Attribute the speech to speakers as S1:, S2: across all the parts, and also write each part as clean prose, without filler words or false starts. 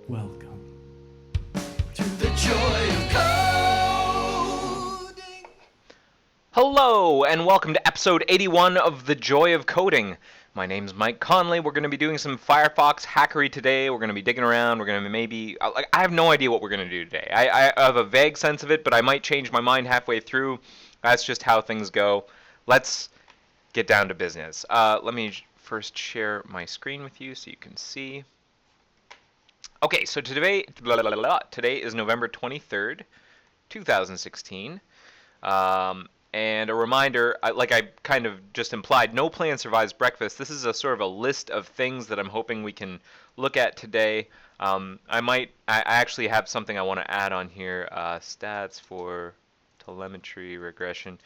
S1: Welcome.
S2: To the joy of coding.
S3: Hello, and welcome to episode 81 of The Joy of Coding. My name's Mike Conley. We're going to be doing some Firefox hackery today. We're going to be digging around. We're going to maybe... I have no idea what we're going to do today. I have a vague sense of it, but I might change my mind halfway through. That's just how things go. Let's get down to business. Let me first share my screen with you so you can see. Okay, so today is November 23rd, 2016. And a reminder, like I kind of just implied, no plan survives breakfast. This is a sort of a list of things that I'm hoping we can look at today. I actually have something I want to add on here, stats for telemetry regression.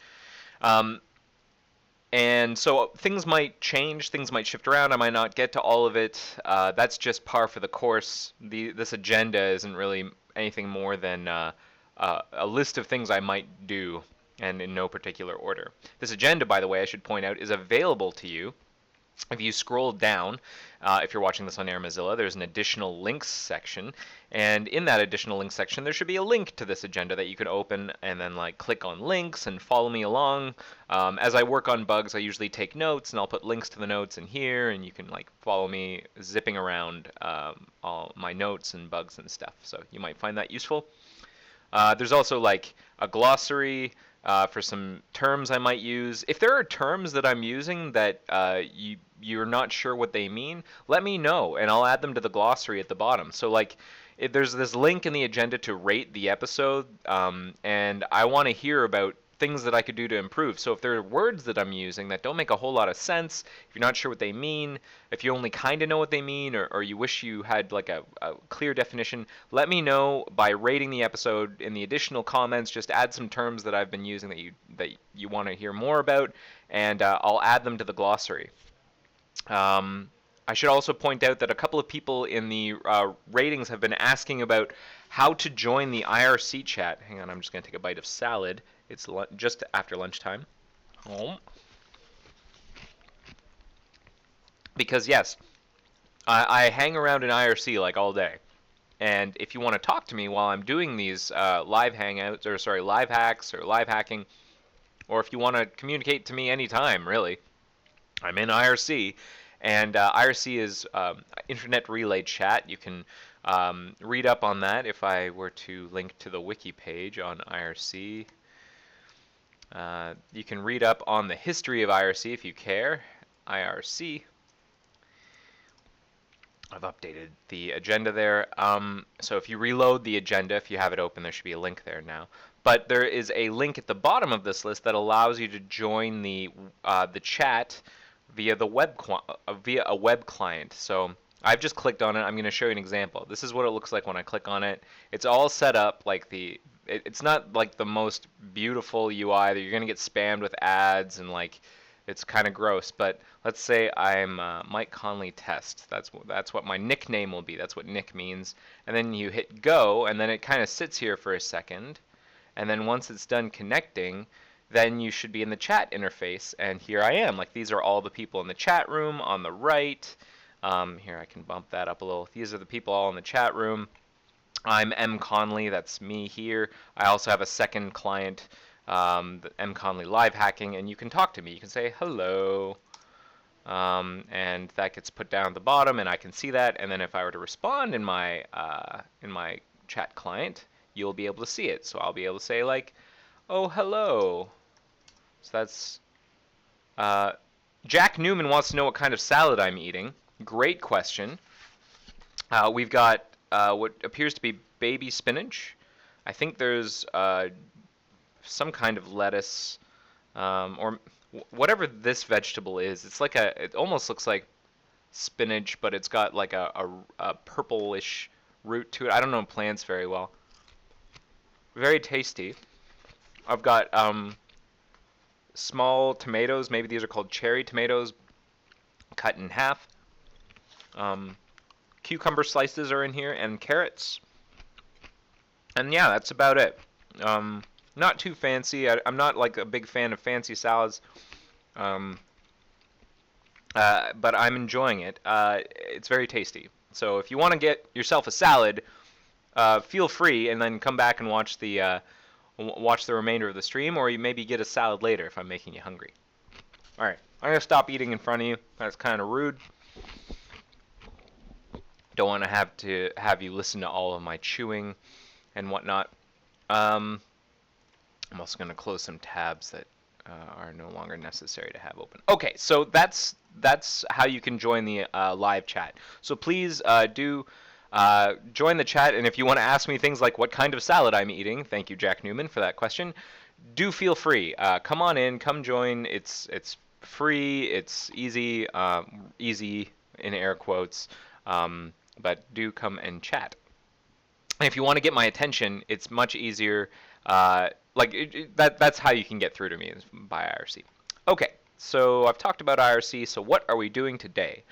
S3: And so things might change, things might shift around, I might not get to all of it. That's just par for the course. This agenda isn't really anything more than a list of things I might do, and in no particular order. This agenda, by the way, I should point out, is available to you. If you scroll down, if you're watching this on Air Mozilla, there's an additional links section, and in that additional links section there should be a link to this agenda that you can open and then click on links and follow me along. As I work on bugs, I usually take notes, and I'll put links to the notes in here, and you can follow me zipping around all my notes and bugs and stuff, so you might find that useful. There's also a glossary for some terms I might use. If there are terms that I'm using that you're not sure what they mean, let me know, and I'll add them to the glossary at the bottom. So if there's this link in the agenda to rate the episode, and I want to hear about things that I could do to improve. So if there are words that I'm using that don't make a whole lot of sense, if you're not sure what they mean, if you only kind of know what they mean, or you wish you had a clear definition, let me know by rating the episode. In the additional comments, just add some terms that I've been using that you want to hear more about, and I'll add them to the glossary. I should also point out that a couple of people in the ratings have been asking about how to join the IRC chat. Hang on, I'm just going to take a bite of salad. It's just after lunchtime. Because yes, I hang around in IRC all day. And if you want to talk to me while I'm doing these live hangouts, or live hacks or live hacking, or if you want to communicate to me anytime, really, I'm in IRC. And IRC is Internet Relay Chat. You can read up on that if I were to link to the wiki page on IRC. You can read up on the history of IRC if you care. IRC. I've updated the agenda there. So if you reload the agenda, if you have it open, there should be a link there now. But there is a link at the bottom of this list that allows you to join the chat via a web client. So I've just clicked on it. I'm going to show you an example. This is what it looks like when I click on it. It's all set up it's not the most beautiful UI. That you're going to get spammed with ads, and it's kind of gross. But let's say I'm Mike Conley Test. That's what my nickname will be. That's what nick means. And then you hit go, and then it kind of sits here for a second. And then once it's done connecting, then you should be in the chat interface, and here I am. These are all the people in the chat room on the right. Here, I can bump that up a little. These are the people all in the chat room. I'm M. Conley, that's me here. I also have a second client, the M. Conley Live Hacking, and you can talk to me. You can say hello, and that gets put down at the bottom, and I can see that. And then if I were to respond in my chat client, you'll be able to see it. So I'll be able to say oh, hello. So that's Jack Newman wants to know what kind of salad I'm eating. Great question. We've got what appears to be baby spinach. I think there's some kind of lettuce, or whatever this vegetable is. It's it almost looks like spinach, but it's got a purplish root to it. I don't know plants very well. Very tasty. I've got small tomatoes. Maybe these are called cherry tomatoes, cut in half. Cucumber slices are in here, and carrots. And yeah, that's about it. Not too fancy. I'm not a big fan of fancy salads. But I'm enjoying it. It's very tasty. So if you want to get yourself a salad, feel free, and then come back and watch the remainder of the stream, or you maybe get a salad later if I'm making you hungry. All right, I'm gonna stop eating in front of you. That's kind of rude. Don't want to have you listen to all of my chewing and whatnot. I'm also gonna close some tabs that are no longer necessary to have open. Okay, so that's how you can join the live chat. So please do join the chat, and if you want to ask me things like what kind of salad I'm eating, thank you, Jack Newman, for that question. Do feel free. Come on in, come join. It's free. It's easy, easy in air quotes, but do come and chat. And if you want to get my attention, it's much easier. That's how you can get through to me, is by IRC. Okay, so I've talked about IRC. So what are we doing today?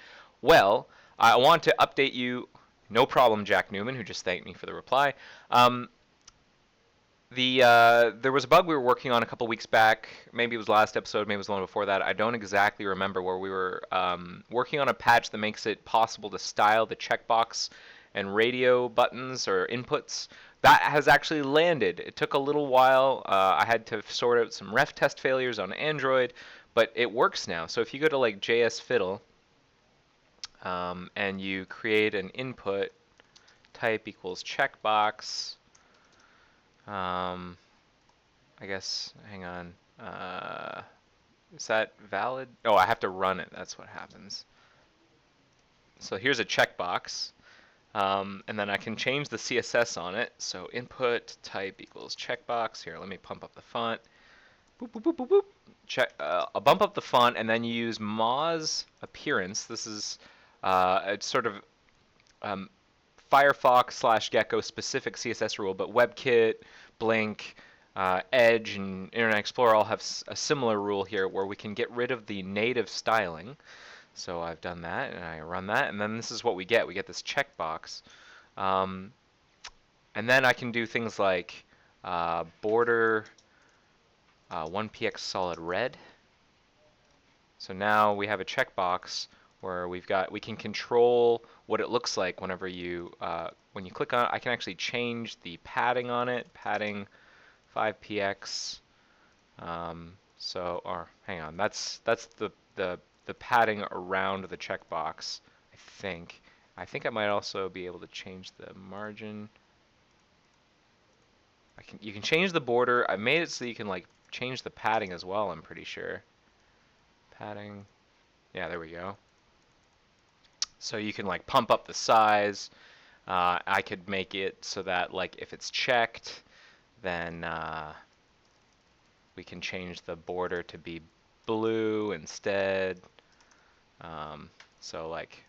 S3: Well, I want to update you. No problem, Jack Newman, who just thanked me for the reply. There was a bug we were working on a couple weeks back. Maybe it was last episode, maybe it was the one before that. I don't exactly remember, where we were working on a patch that makes it possible to style the checkbox and radio buttons or inputs. That has actually landed. It took a little while. I had to sort out some ref test failures on Android, but it works now. So if you go to like JS Fiddle and you create an input type equals checkbox. I guess, hang on. Is that valid? Oh, I have to run it. That's what happens. So here's a checkbox. And then I can change the CSS on it. So input type equals checkbox. Here, let me pump up the font. Boop, boop, boop, boop, boop. I'll bump up the font, and then you use Moz appearance. This is a sort of Firefox / Gecko specific CSS rule, but WebKit, Blink, Edge, and Internet Explorer all have a similar rule here, where we can get rid of the native styling. So I've done that, and I run that, and then this is what we get. We get this checkbox. And then I can do things like border 1px solid red. So now we have a checkbox where we can control what it looks like whenever when you click on it. I can actually change the padding on it, padding 5px. Or hang on, that's the padding around the checkbox. I think I might also be able to change the margin. You can change the border. I made it so you can like change the padding as well, I'm pretty sure. Padding. Yeah, there we go. So you can like pump up the size. I could make it so that like if it's checked, then we can change the border to be blue instead. So like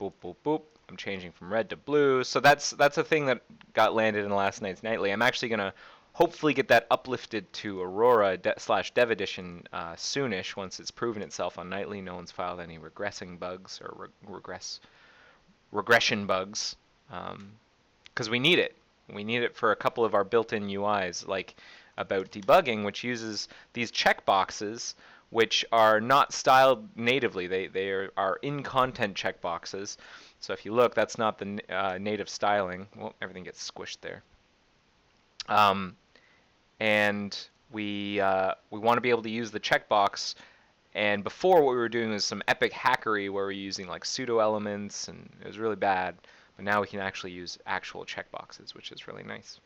S3: boop boop boop, I'm changing from red to blue. So that's a thing that got landed in last night's Nightly. I'm actually gonna hopefully get that uplifted to Aurora / Dev Edition soonish, once it's proven itself on Nightly. No one's filed any regressing bugs or regression bugs, because we need it. We need it for a couple of our built-in UIs, like about debugging, which uses these checkboxes, which are not styled natively. They are in-content checkboxes. So if you look, that's not the native styling. Well, everything gets squished there. And we want to be able to use the checkbox. And before, what we were doing was some epic hackery where we were using like pseudo elements, and it was really bad. But now we can actually use actual checkboxes, which is really nice.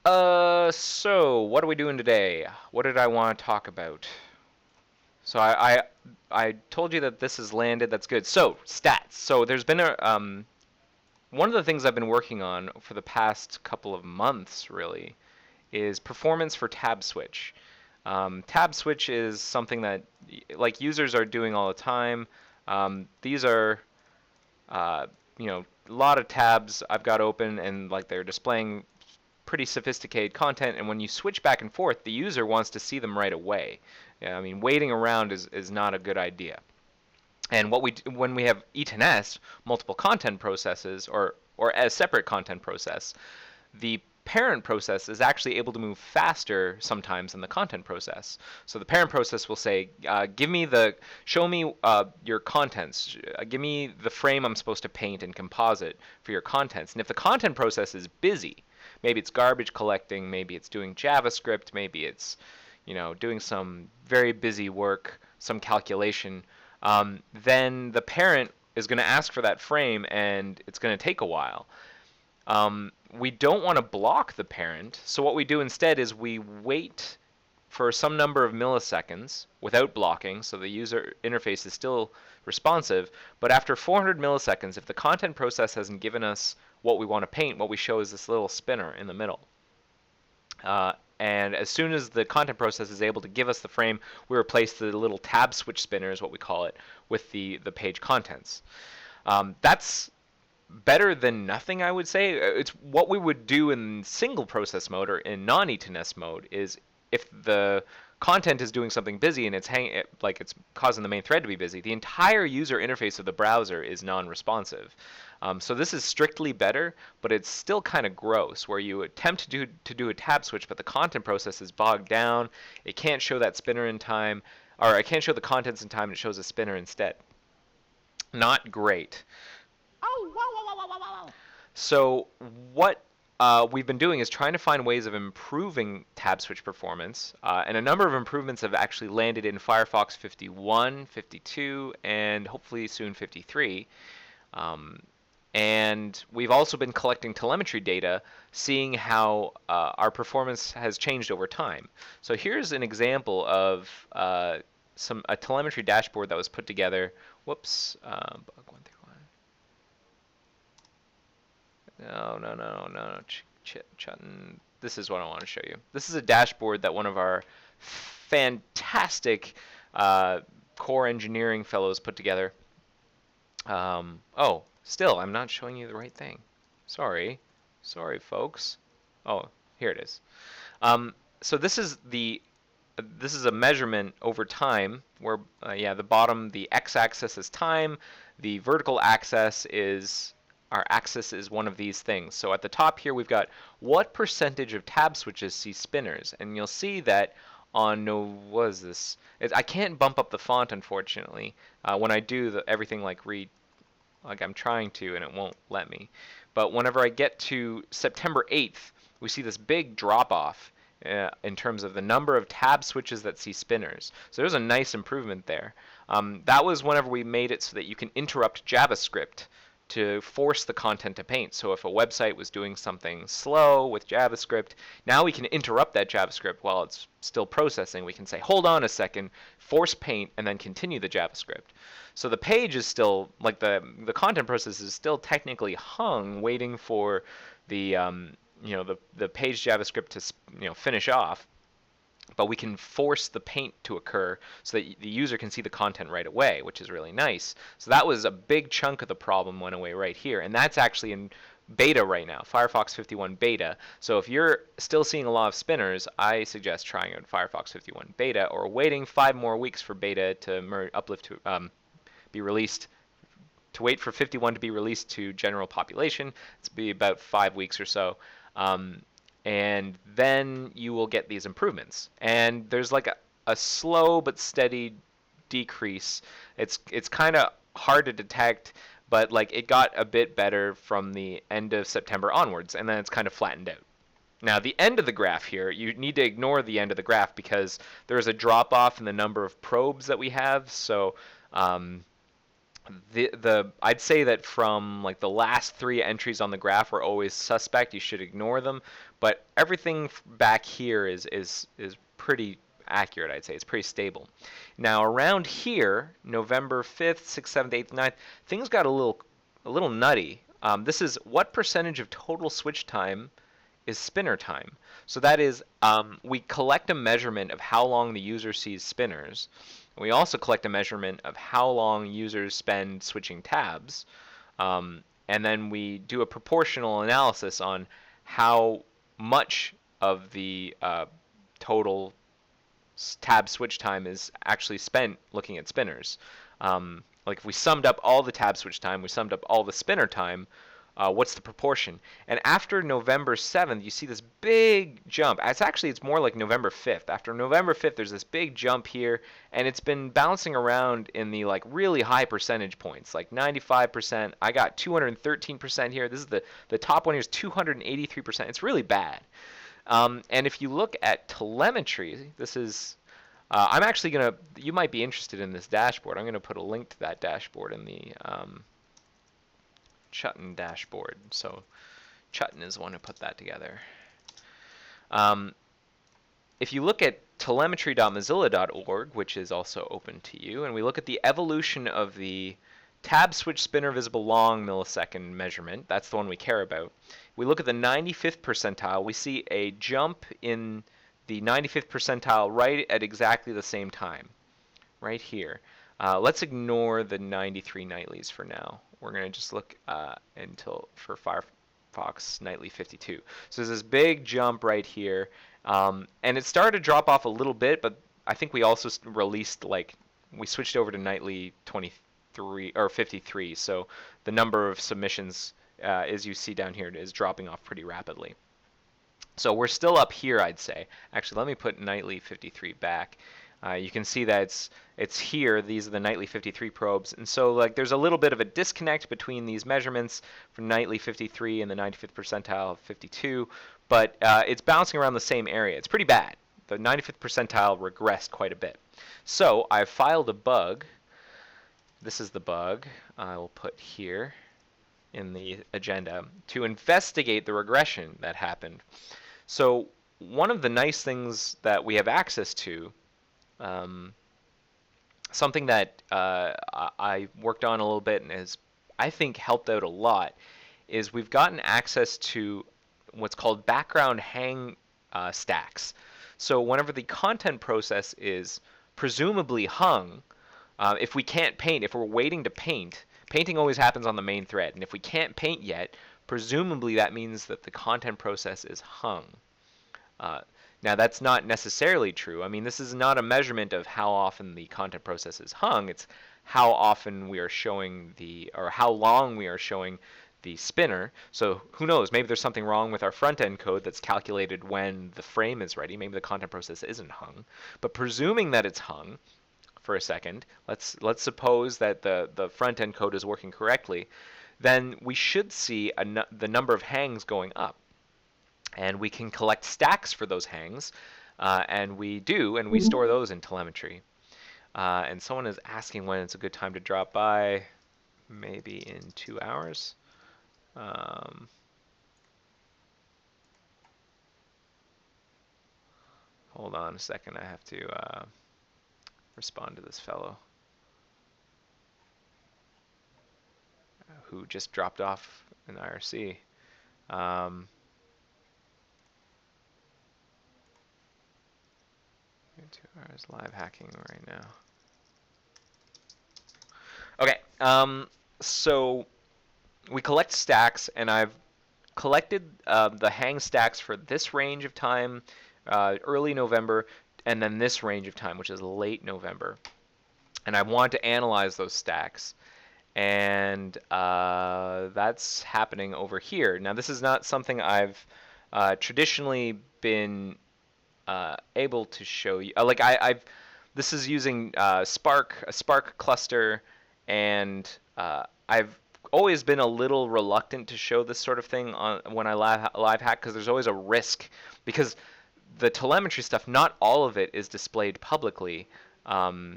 S3: So what are we doing today? What did I want to talk about? So I told you that this has landed. That's good. So stats. So there's been one of the things I've been working on for the past couple of months, really, is performance for tab switch. Tab switch is something that like users are doing all the time. These are a lot of tabs I've got open, and like they're displaying pretty sophisticated content, and when you switch back and forth, the user wants to see them right away. I mean, waiting around is not a good idea. And when we have E10S, multiple content processes, or a separate content process, the parent process is actually able to move faster sometimes than the content process. So the parent process will say, show me your contents, give me the frame I'm supposed to paint and composite for your contents. And if the content process is busy, maybe it's garbage collecting, maybe it's doing JavaScript, maybe it's doing some very busy work, some calculation, then the parent is going to ask for that frame, and it's going to take a while. We don't want to block the parent, so what we do instead is we wait for some number of milliseconds without blocking, so the user interface is still responsive, but after 400 milliseconds, if the content process hasn't given us what we want to paint, what we show is this little spinner in the middle. And as soon as the content process is able to give us the frame, we replace the little tab switch spinner, is what we call it, with the page contents. That's better than nothing, I would say. It's what we would do in single process mode or in non-eat-to-nest mode is if the content is doing something busy and it's causing the main thread to be busy, the entire user interface of the browser is non-responsive. So this is strictly better, but it's still kind of gross, where you attempt to do a tab switch, but the content process is bogged down. It can't show that spinner in time, or it can't show the contents in time, and it shows a spinner instead. Not great. So what we've been doing is trying to find ways of improving tab switch performance, and a number of improvements have actually landed in Firefox 51, 52, and hopefully soon 53. And we've also been collecting telemetry data, seeing how our performance has changed over time. So here's an example of a telemetry dashboard that was put together. Whoops, bug 131. No. This is what I want to show you. This is a dashboard that one of our fantastic core engineering fellows put together. Oh, still, I'm not showing you the right thing. Sorry, folks. Oh, here it is. So this is a measurement over time where, the bottom, the x-axis is time, the vertical axis is one of these things. So at the top here, we've got what percentage of tab switches see spinners, and you'll see that what is this? I can't bump up the font, unfortunately. When I do everything like I'm trying to, and it won't let me. But whenever I get to September 8th, we see this big drop-off in terms of the number of tab switches that see spinners. So there's a nice improvement there. That was whenever we made it so that you can interrupt JavaScript to force the content to paint. So if a website was doing something slow with JavaScript, now we can interrupt that JavaScript while it's still processing. We can say, hold on a second, force paint, and then continue the JavaScript. So the page is still, like the content process is still technically hung, waiting for the page JavaScript to finish off. But we can force the paint to occur so that the user can see the content right away, which is really nice. So that was a big chunk of the problem went away right here. And that's actually in beta right now, Firefox 51 beta. So if you're still seeing a lot of spinners, I suggest trying out Firefox 51 beta or waiting 5 more weeks for beta to be released, to wait for 51 to be released to general population. It's be about 5 weeks or so. And then you will get these improvements. And there's like a slow but steady decrease. It's kind of hard to detect, but like it got a bit better from the end of September onwards, and then it's kind of flattened out. Now the end of the graph here, you need to ignore the end of the graph because there's a drop off in the number of probes that we have. So I'd say that from like the last 3 entries on the graph are always suspect. You should ignore them, but everything back here is pretty accurate. I'd say it's pretty stable. Now around here, November 5th, 6th, 7th, 8th, 9th, things got a little nutty. This is what percentage of total switch time is spinner time. So that is, we collect a measurement of how long the user sees spinners. We also collect a measurement of how long users spend switching tabs, and then we do a proportional analysis on how much of the total tab switch time is actually spent looking at spinners. Like if we summed up all the tab switch time, we summed up all the spinner time, what's the proportion? And after November 7th, you see this big jump. It's more like November 5th. After November 5th, there's this big jump here, and it's been bouncing around in the like really high percentage points, like 95%. I got 213% here. This is the top one here is 283%. It's really bad. And if you look at telemetry, this is I'm actually gonna. You might be interested in this dashboard. I'm gonna put a link to that dashboard in the Chutton dashboard. So Chutton is the one who put that together. If you look at telemetry.mozilla.org, which is also open to you, and we look at the evolution of the tab switch spinner visible long millisecond measurement, that's the one we care about. We look at the 95th percentile, we see a jump in the 95th percentile right at exactly the same time, right here. Let's ignore the 93 nightlies for now. We're going to just look for Firefox nightly 52. So there's this big jump right here, and it started to drop off a little bit, but I think we also released we switched over to nightly 23 or 53. So the number of submissions, as you see down here, is dropping off pretty rapidly. So we're still up here, I'd say. Actually, let me put nightly 53 back. You can see that it's here. These are the nightly 53 probes, and so there's a little bit of a disconnect between these measurements for nightly 53 and the 95th percentile of 52, but it's bouncing around the same area. It's pretty bad. The 95th percentile regressed quite a bit. So I've filed a bug. This is the bug I will put here in the agenda to investigate the regression that happened. So one of the nice things that we have access to, something that I worked on a little bit and has, I think, helped out a lot, is we've gotten access to what's called background hang stacks. So whenever the content process is presumably hung, if we can't paint, if we're waiting to paint, painting always happens on the main thread, and if we can't paint yet, presumably that means that the content process is hung. Now that's not necessarily true. I mean, this is not a measurement of how often the content process is hung. It's how often we are showing or how long we are showing the spinner. So who knows? Maybe there's something wrong with our front end code that's calculated when the frame is ready. Maybe the content process isn't hung. But presuming that it's hung for a second, let's suppose that the front end code is working correctly, then we should see the number of hangs going up. And we can collect stacks for those hangs, and we do, and we store those in telemetry. And someone is asking when it's a good time to drop by, maybe in 2 hours. Hold on a second, I have to respond to this fellow who just dropped off an IRC. 2 hours live hacking right now. Okay, so we collect stacks, and I've collected the hang stacks for this range of time, early November, and then this range of time, which is late November. And I want to analyze those stacks, and that's happening over here. Now, this is not something I've traditionally been able to show you. This is using a Spark cluster, and I've always been a little reluctant to show this sort of thing when I live hack, because there's always a risk, because the telemetry stuff, not all of it is displayed publicly on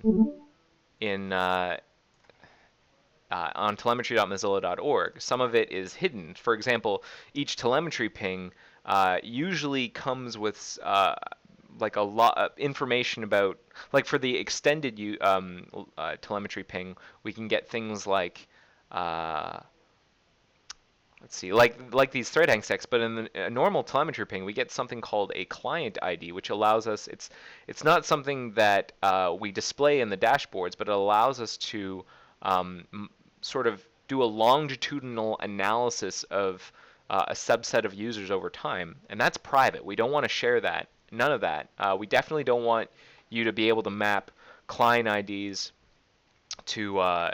S3: telemetry.mozilla.org. Some of it is hidden. For example, each telemetry ping usually comes with a lot of information about, for the extended telemetry ping, we can get things like let's see, like these thread hang stacks. But in a normal telemetry ping, we get something called a client ID, which allows us, it's not something that we display in the dashboards, but it allows us to sort of do a longitudinal analysis of a subset of users over time, and that's private. We don't want to share that. None of that. We definitely don't want you to be able to map client IDs to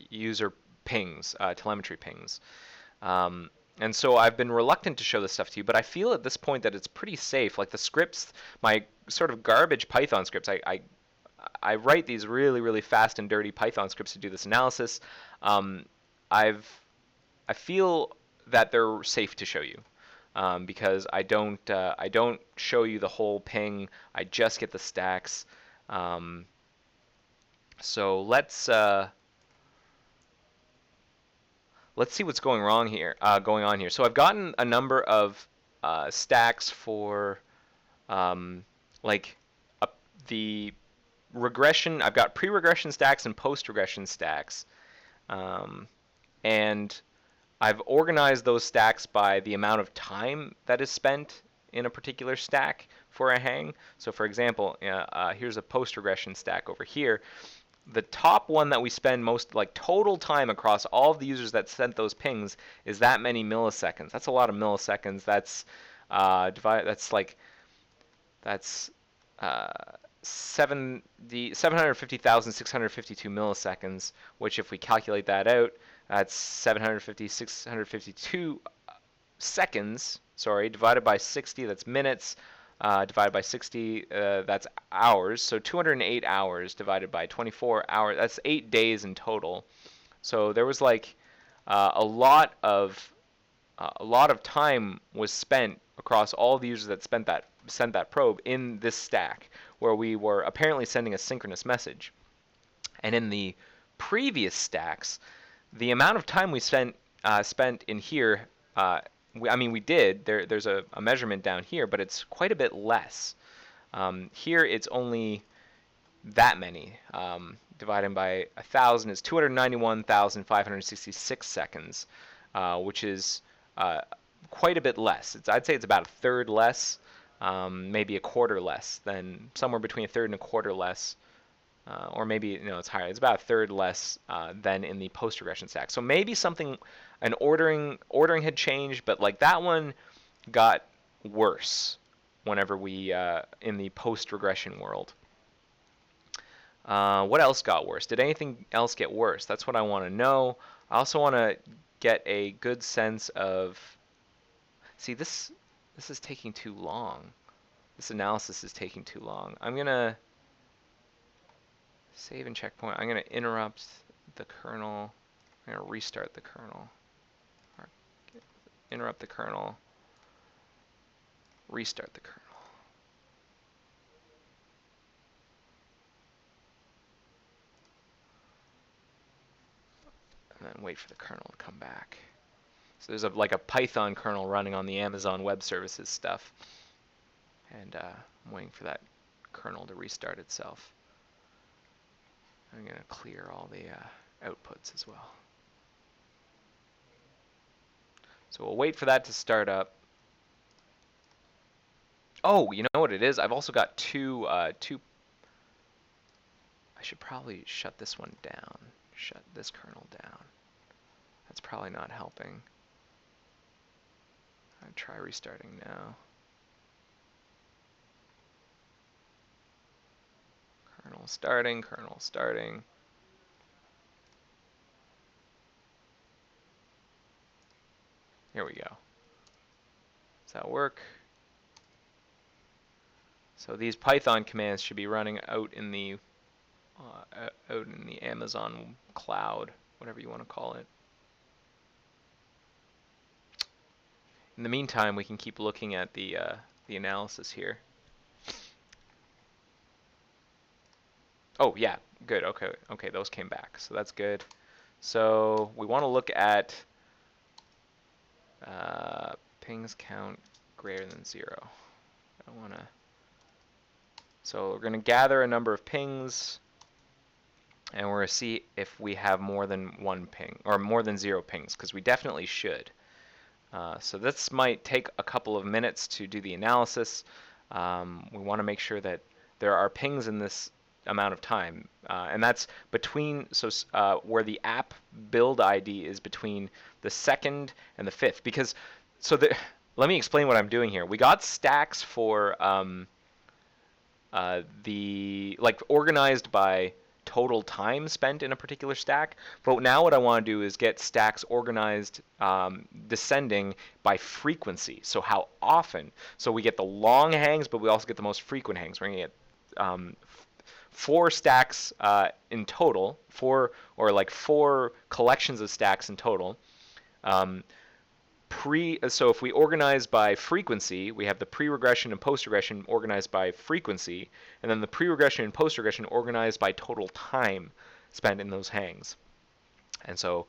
S3: user pings, telemetry pings. And so I've been reluctant to show this stuff to you, but I feel at this point that it's pretty safe. Like the scripts, my sort of garbage Python scripts, I write these really, really fast and dirty Python scripts to do this analysis. Um, I feel that they're safe to show you because I don't show you the whole ping. I just get the stacks. So let's see what's going on here. So I've gotten a number of stacks for like the regression. I've got pre-regression stacks and post-regression stacks, and I've organized those stacks by the amount of time that is spent in a particular stack for a hang. So for example, here's a post-regression stack over here. The top one that we spend most, like total time across all of the users that sent those pings, is that many milliseconds. That's a lot of milliseconds. That's that's 750,652 milliseconds, which if we calculate that out, that's 652 seconds, sorry, divided by 60, that's minutes, divided by 60, that's hours. So 208 hours divided by 24 hours, that's 8 days in total. So there was like a lot of time was spent across all the users that sent that probe in this stack, where we were apparently sending a synchronous message. And in the previous stacks, the amount of time we spent in here, we did. There's a measurement down here, but it's quite a bit less. Here it's only that many. Divided by 1,000 is 291,566 seconds, which is quite a bit less. I'd say it's about a third less, maybe a quarter less, than somewhere between a third and a quarter less. Or maybe it's higher. It's about a third less than in the post-regression stack. So maybe an ordering had changed, but like that one got worse whenever we in the post-regression world. What else got worse? Did anything else get worse? That's what I want to know. I also want to get a good sense of. See, this is taking too long. This analysis is taking too long. I'm gonna save and checkpoint. I'm going to interrupt the kernel. I'm going to restart the kernel. Or interrupt the kernel. Restart the kernel. And then wait for the kernel to come back. So there's like a Python kernel running on the Amazon Web Services stuff. And I'm waiting for that kernel to restart itself. I'm going to clear all the outputs as well. So we'll wait for that to start up. Oh, you know what it is? I've also got two. I should probably shut this one down. Shut this kernel down. That's probably not helping. I'll try restarting now. Kernel starting, kernel starting. Here we go. Does that work? So these Python commands should be running out in the Amazon cloud, whatever you want to call it. In the meantime, we can keep looking at the analysis here. Oh yeah, good. Okay, those came back, so that's good. So we want to look at pings count greater than 0. I want to. So we're going to gather a number of pings, and we're going to see if we have more than one ping or more than 0 pings, because we definitely should. So this might take a couple of minutes to do the analysis. We want to make sure that there are pings in this amount of time, and that's between where the app build ID is between the 2nd and the 5th. Because let me explain what I'm doing here. We got stacks for organized by total time spent in a particular stack. But now what I want to do is get stacks organized descending by frequency. So how often? So we get the long hangs, but we also get the most frequent hangs. We're going to get 4 stacks in total, four collections of stacks in total. So if we organize by frequency, we have the pre-regression and post-regression organized by frequency, and then the pre-regression and post-regression organized by total time spent in those hangs. And so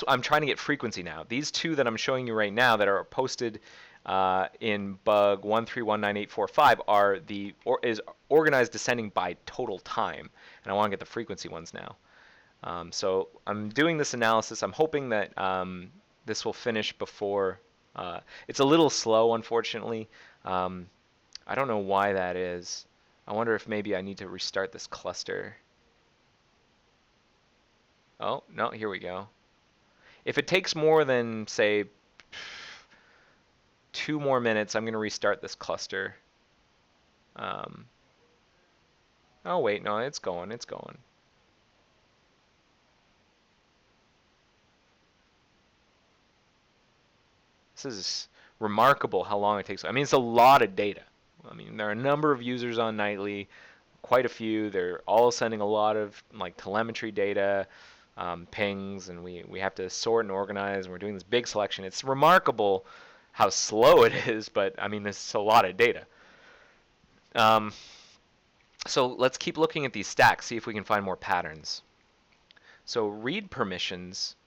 S3: I'm trying to get frequency now. These two that I'm showing you right now that are posted in bug 1319845 is organized descending by total time, and I want to get the frequency ones now. So I'm doing this analysis. I'm hoping that this will finish before. It's a little slow, unfortunately. I don't know why that is. I wonder if maybe I need to restart this cluster. Oh, no, here we go. If it takes more than, say, 2 more minutes, I'm going to restart this cluster. Oh, wait, no, it's going. This is remarkable how long it takes. I mean, it's a lot of data. I mean, there are a number of users on Nightly, quite a few. They're all sending a lot of like telemetry data, pings, and we have to sort and organize, and we're doing this big selection. It's remarkable how slow it is, but I mean, it's a lot of data. So let's keep looking at these stacks, see if we can find more patterns. So read permissions.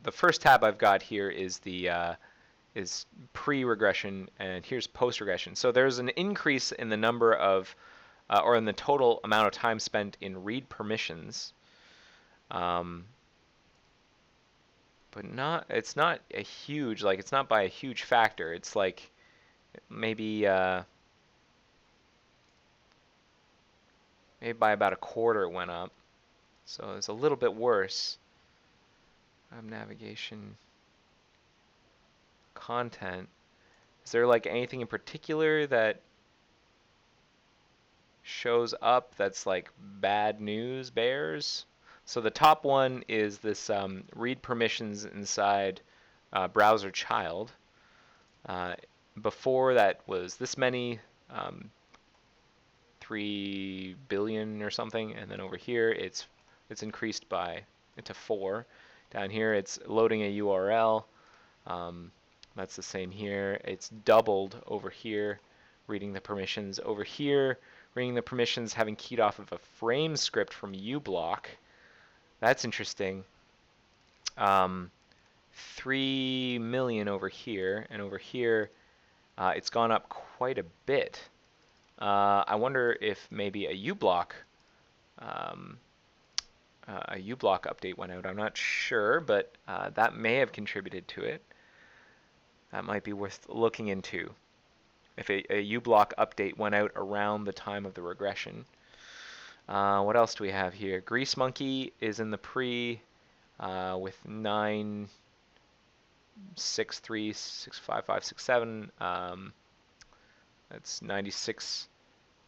S3: The first tab I've got here is is pre-regression, and here's post-regression. So there's an increase in the number of, or in the total amount of time spent in read permissions, but it's not a huge, like it's not by a huge factor. It's like maybe by about a quarter it went up. So it's a little bit worse. Navigation content. Is there like anything in particular that shows up that's like bad news bears? So the top one is this read permissions inside browser child. Before that was this many, 3 billion or something, and then over here it's increased to 4. Down here it's loading a URL. That's the same here. It's doubled over here, reading the permissions. Over here, reading the permissions having keyed off of a frame script from uBlock. That's interesting. 3 million over here, and over here it's gone up quite a bit. I wonder if maybe a uBlock update went out. I'm not sure, but that may have contributed to it. That might be worth looking into. If a uBlock update went out around the time of the regression. What else do we have here? Grease Monkey is in the pre with 9636557. That's 96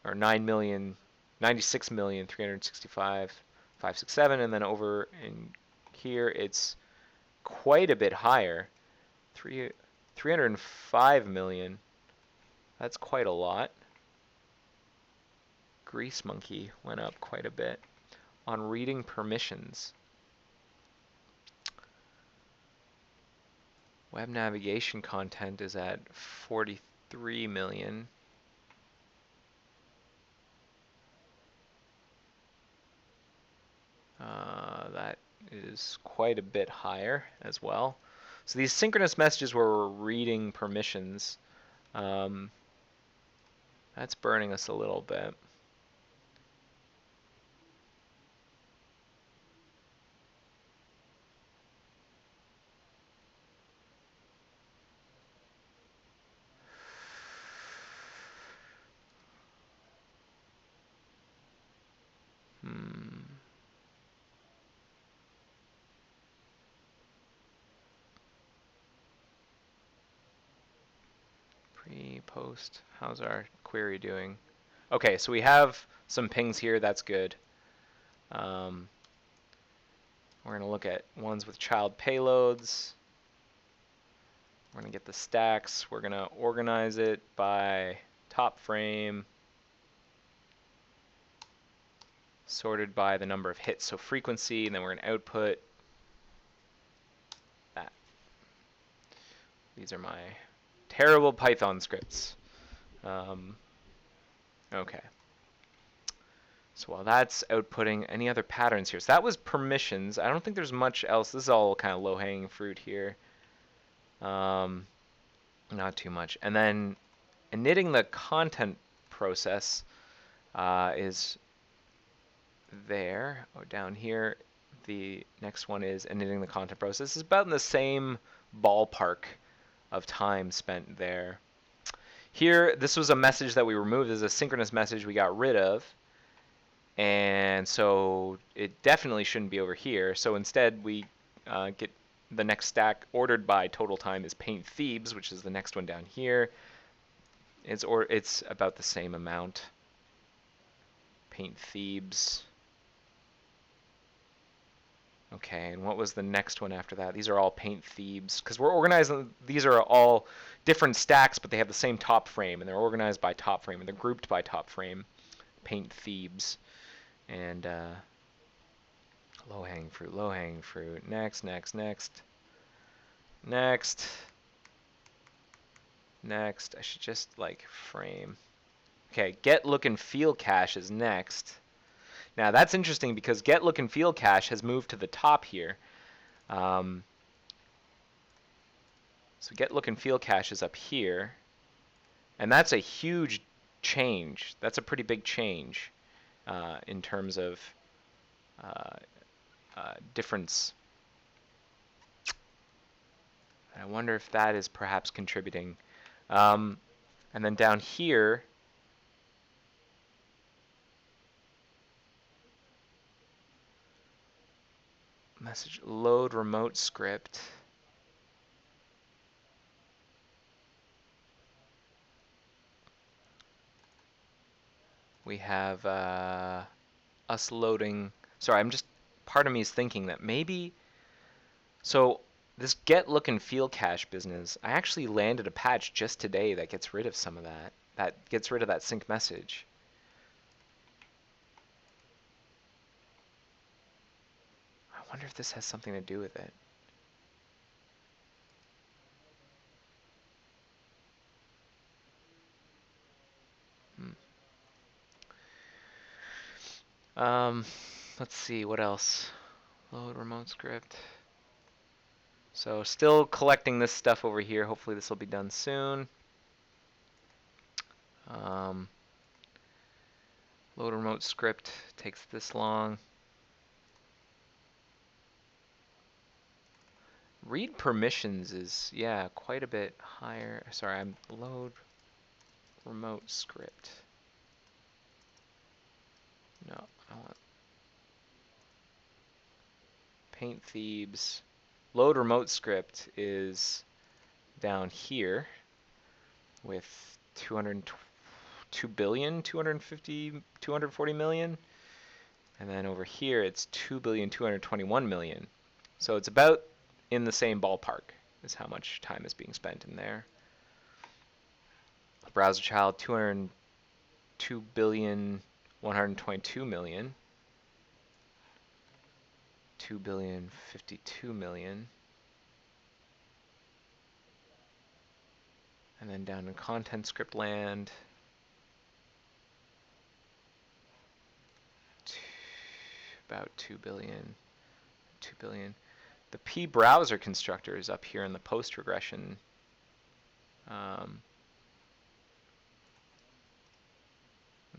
S3: or 9,096,365,567, and then over in here it's quite a bit higher, 305 million. That's quite a lot. Grease Monkey went up quite a bit on reading permissions. Web navigation content is at 43 million. That is quite a bit higher as well. So these synchronous messages where we're reading permissions, that's burning us a little bit. Pre-post, how's our query doing? Okay, so we have some pings here. That's good. Um, we're going to look at ones with child payloads. We're going to get the stacks. We're going to organize it by top frame, sorted by the number of hits, so frequency, and then we're going to output that. These are my terrible Python scripts. Okay. So while that's outputting, any other patterns here? So that was permissions. I don't think there's much else. This is all kind of low-hanging fruit here. Not too much. And then initting the content process is there. Oh, down here, the next one is initting the content process. It's about in the same ballpark of time spent there. Here, this was a message that we removed. This is a synchronous message we got rid of. And so it definitely shouldn't be over here. So instead, we get the next stack ordered by total time is paint Thebes, which is the next one down here. It's about the same amount. Paint Thebes. Okay, and what was the next one after that? These are all paint Thebes, because we're organizing. These are all different stacks, but they have the same top frame, and they're organized by top frame, and they're grouped by top frame. Paint Thebes. And low-hanging fruit, low-hanging fruit. Next, next, next. Next. Next. I should just, like, frame. Okay, get look and feel cache is next. Now, that's interesting because get look and feel cache has moved to the top here. So get look and feel cache is up here. And that's a huge change. That's a pretty big change in terms of difference. I wonder if that is perhaps contributing. And then down here, message load remote script. We have us loading. Sorry, part of me is thinking that maybe, so this get look and feel cache business, I actually landed a patch just today that gets rid of some of that. That gets rid of that sync message. I wonder if this has something to do with it. Let's see, what else? Load remote script. So still collecting this stuff over here. Hopefully this will be done soon. Load remote script takes this long. Read permissions is, yeah, quite a bit higher. Sorry, I'm load remote script. No, I want paint Thebes. Load remote script is down here with 2 billion, 250, 240 million. And then over here it's 2,221,000,000. So it's about in the same ballpark is how much time is being spent in there. Browser child 2,122,000,000. 2,052,000,000. And then down in content script land, about 2 billion. 2 billion. The P browser constructor is up here in the post regression. In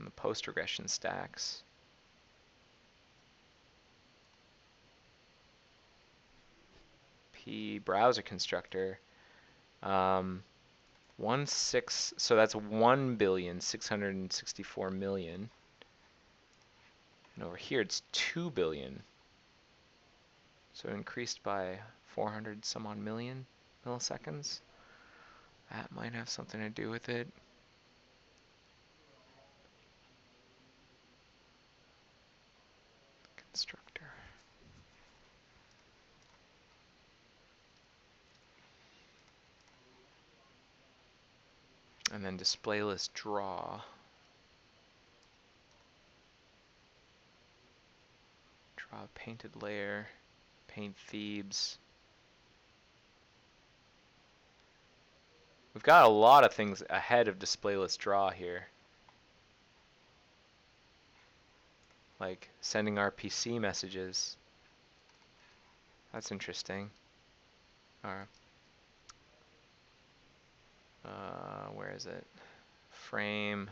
S3: the post regression stacks. P browser constructor. 1.6, so that's 1,664,000,000. And over here it's 2 billion. So it increased by 400 some odd million milliseconds. That might have something to do with it. constructor. And then display list draw. Draw a painted layer. Paint Thebes. We've got a lot of things ahead of display list draw here. Like sending RPC messages. That's interesting. Or, where is it? Frame.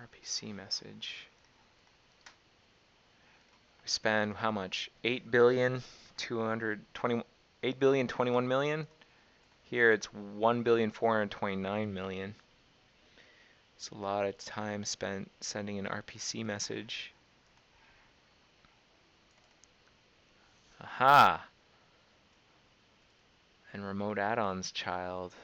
S3: RPC message. We spend how much? 8,221 million. Here it's 1,429 million. It's a lot of time spent sending an RPC message. Aha! And remote add-ons child.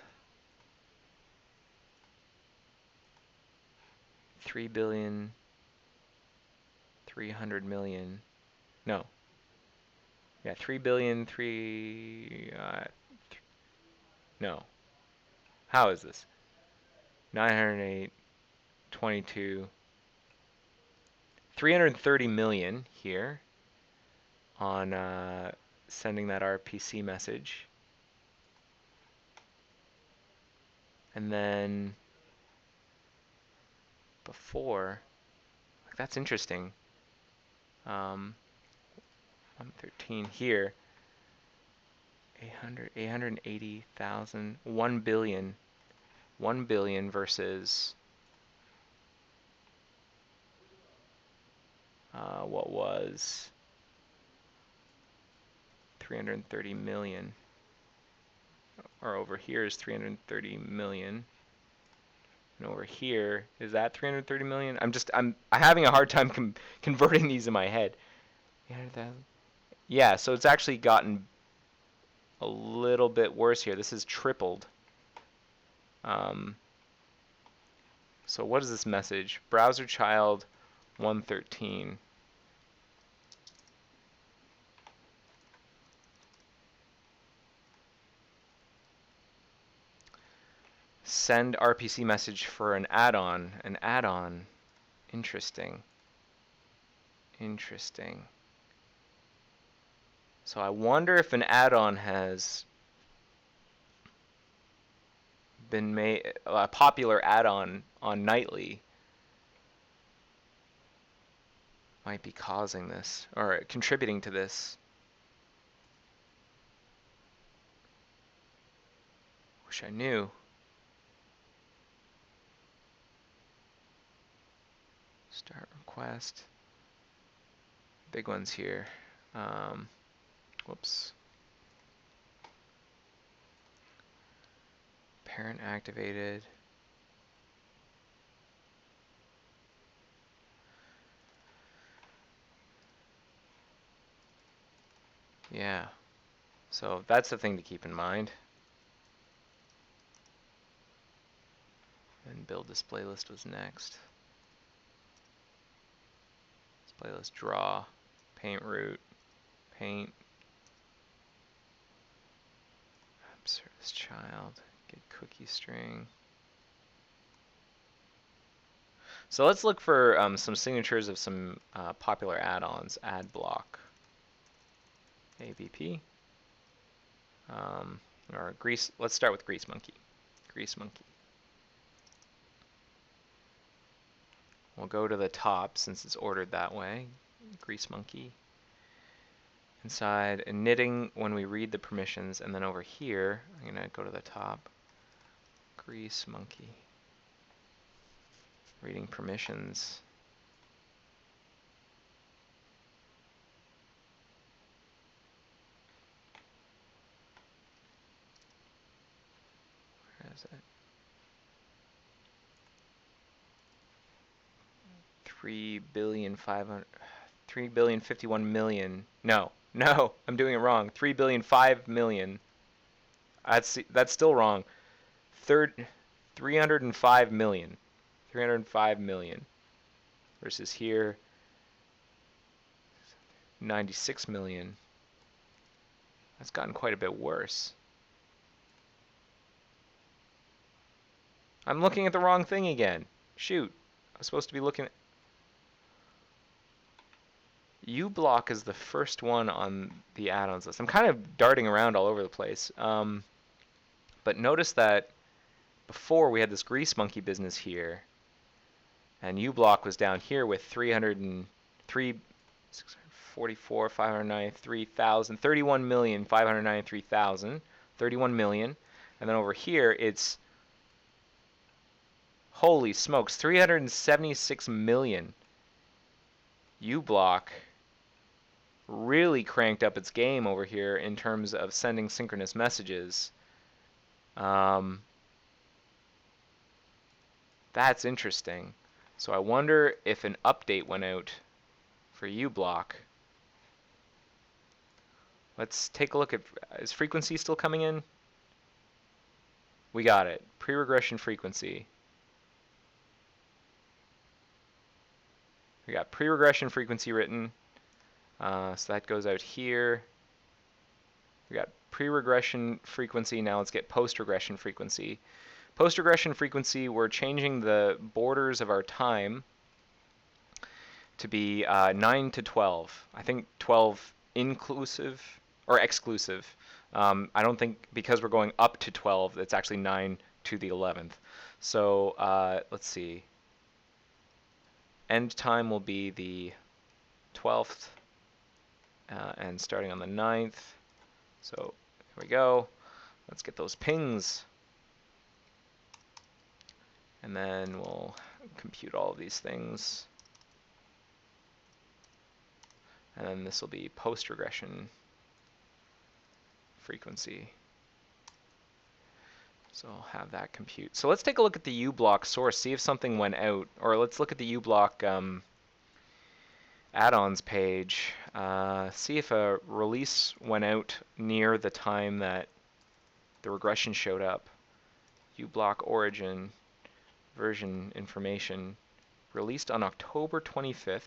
S3: 3,300 million. No. Yeah, 3,000,000,000. No. How is this? 908, 22. 330 million here on sending that RPC message. And then before, that's interesting. 113 here. 880,000, 1 billion. 1 billion versus what was 330 million. Or over here is 330 million. And over here, is that 330 million? I'm having a hard time converting these in my head. Yeah, so it's actually gotten a little bit worse here. This is tripled. So what is this message? Browser child 113. Send RPC message for an add-on. An add-on. Interesting. Interesting. So I wonder if an add-on has been made, a popular add-on on Nightly might be causing this, or contributing to this. Wish I knew. Start request. Big ones here. Whoops. Parent activated. Yeah. So that's the thing to keep in mind. And build display list was next. Display list draw, paint root, paint. Service child, get cookie string. So let's look for some signatures of some popular add-ons. Add block. ABP. Or grease. Let's start with Grease Monkey. Grease Monkey. We'll go to the top since it's ordered that way. Grease Monkey. Inside knitting when we read the permissions, and then over here I'm gonna go to the top. Grease Monkey. Reading permissions. Where is it? 3,051 million. No, I'm doing it wrong. 3,005 million. That's still wrong. 305 million. 305 million. Versus here, 96 million. That's gotten quite a bit worse. I'm looking at the wrong thing again. Shoot. I was supposed to be looking at... uBlock is the first one on the add-ons list. I'm kind of darting around all over the place. But notice that before we had this Grease Monkey business here, and uBlock was down here with 303, 644, 593,000, 31,593,000, 31 million. And then over here, it's, holy smokes, 376 million. uBlock really cranked up its game over here in terms of sending synchronous messages. That's interesting. So I wonder if an update went out for uBlock. Let's take a look at, is frequency still coming in? We got it. Pre-regression frequency. We got pre-regression frequency written. So that goes out here. We got pre-regression frequency. Now let's get post-regression frequency. Post-regression frequency, we're changing the borders of our time to be 9 to 12. I think 12 inclusive or exclusive. I don't think, because we're going up to 12, it's actually 9 to the 11th. So let's see. End time will be the 12th and starting on the 9th. So here we go. Let's get those pings. And then we'll compute all of these things. And then this will be post-regression frequency. So I'll have that compute. So let's take a look at the uBlock source, see if something went out. Or let's look at the uBlock add-ons page, see if a release went out near the time that the regression showed up. uBlock origin version information released on October 25th.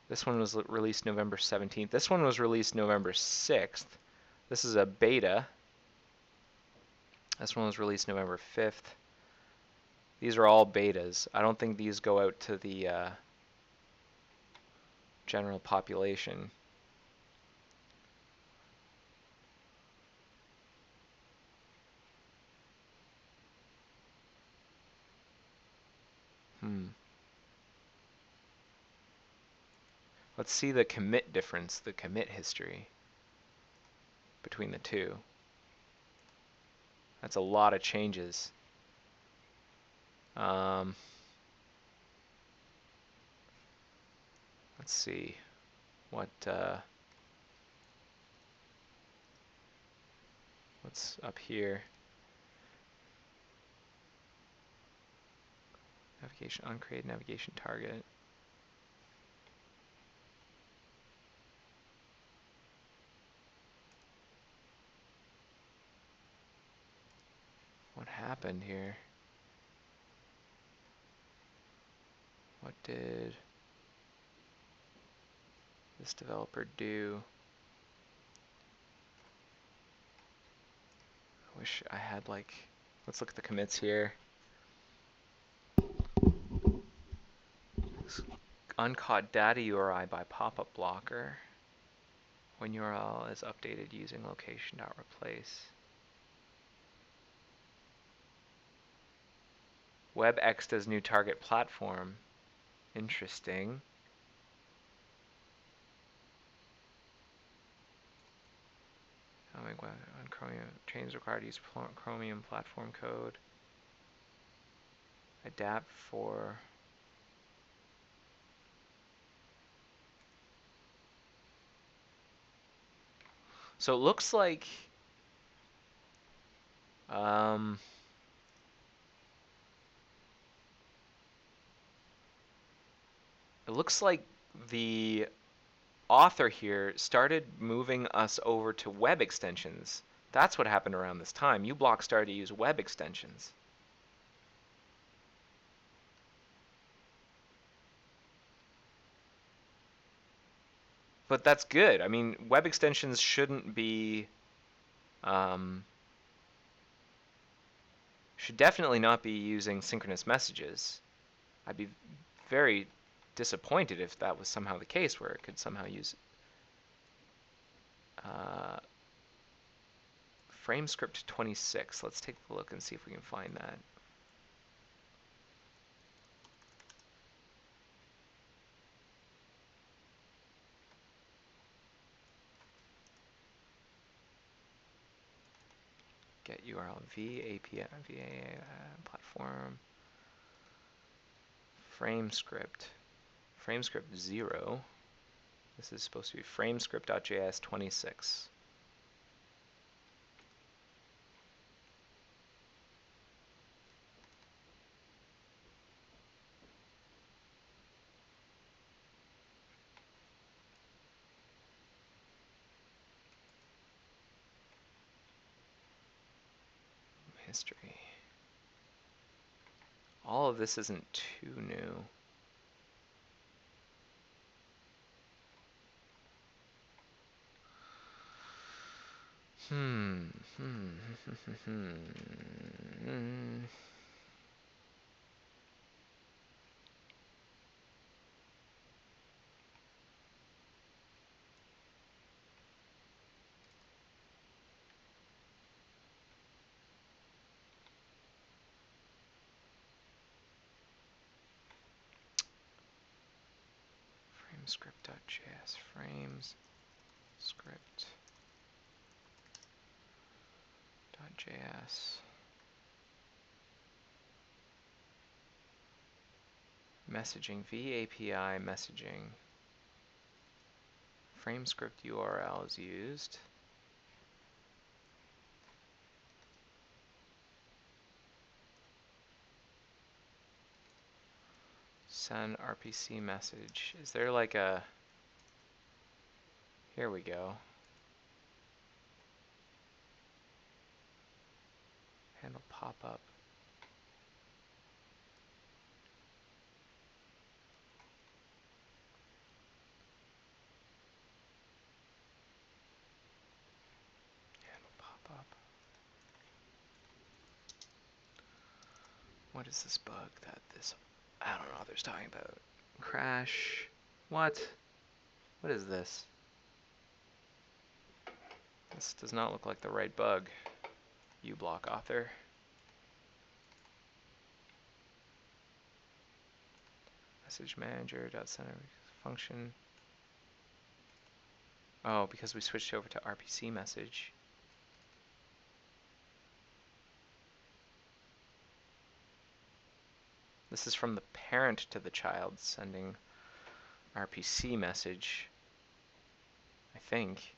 S3: This one was released November 17th. This one was released November 6th. This is a beta. This one was released November 5th. These are all betas. I don't think these go out to the general population. Let's see the commit difference, the commit history between the two. That's a lot of changes. Let's see what's up here. Navigation, uncreate navigation target. What happened here? What did this developer do? I wish I had, like, let's look at the commits here. Uncaught data URI by pop-up blocker when URL is updated using location.replace. WebEx does new target platform. Interesting. On Chromium, change required to use Chromium platform code. Adapt for so it looks like the author here started moving us over to web extensions. That's what happened around this time. uBlock started to use web extensions. But that's good. I mean, web extensions shouldn't be, should definitely not be using synchronous messages. I'd be very disappointed if that was somehow the case, where it could somehow use framescript 26. Let's take a look and see if we can find that. Get URL VA platform framescript 0. This is supposed to be framescript.js 26. History. All of this isn't too new. Framescript.js framescript.js messaging VAPI messaging framescript URL is used. Send RPC message. Is there like a... Here we go. Handle pop-up. Handle pop-up. What is this bug that this... I don't know what they're talking about. Crash. What? What is this? This does not look like the right bug. uBlock author. Message manager .center function. Oh, because we switched over to RPC message. This is from the parent to the child sending RPC message, I think.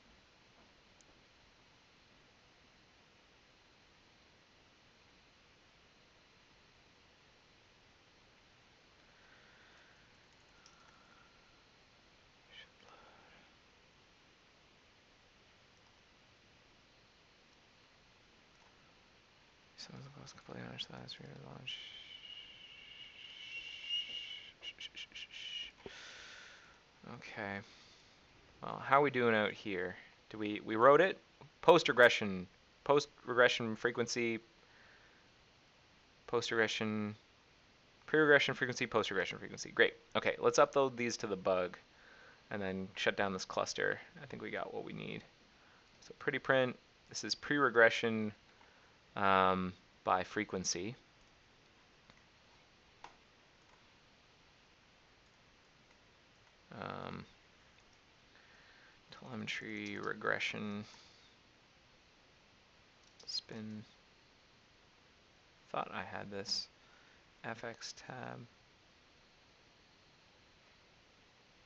S3: Someone's supposed to completely understand this reader launch. Okay. Well, how are we doing out here? Do we wrote it? Post-regression frequency, post-regression, pre-regression frequency, post-regression frequency. Great. Okay, let's upload these to the bug and then shut down this cluster. I think we got what we need. So pretty print. This is pre-regression by frequency. Telemetry regression spin. Thought I had this. FX tab.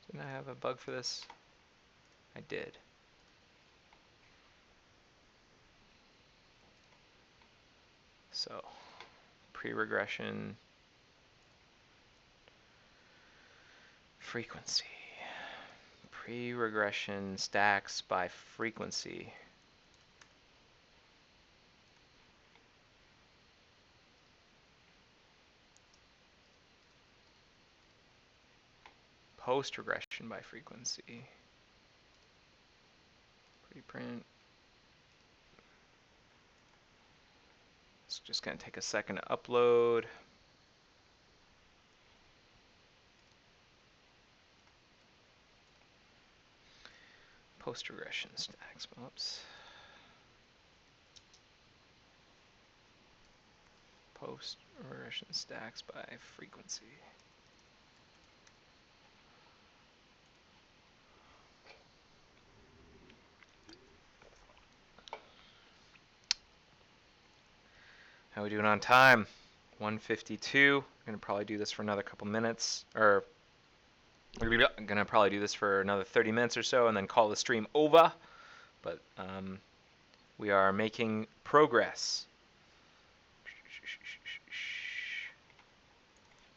S3: Didn't I have a bug for this? I did. So, pre-regression frequency. Pre-regression stacks by frequency. Post-regression by frequency. Preprint. It's just going to take a second to upload. Post-regression stacks. Whoops. Post-regression stacks by frequency. How are we doing on time? 1:52. I'm going to probably do this for another couple minutes. Or I'm going to probably do this for another 30 minutes or so and then call the stream over. But we are making progress.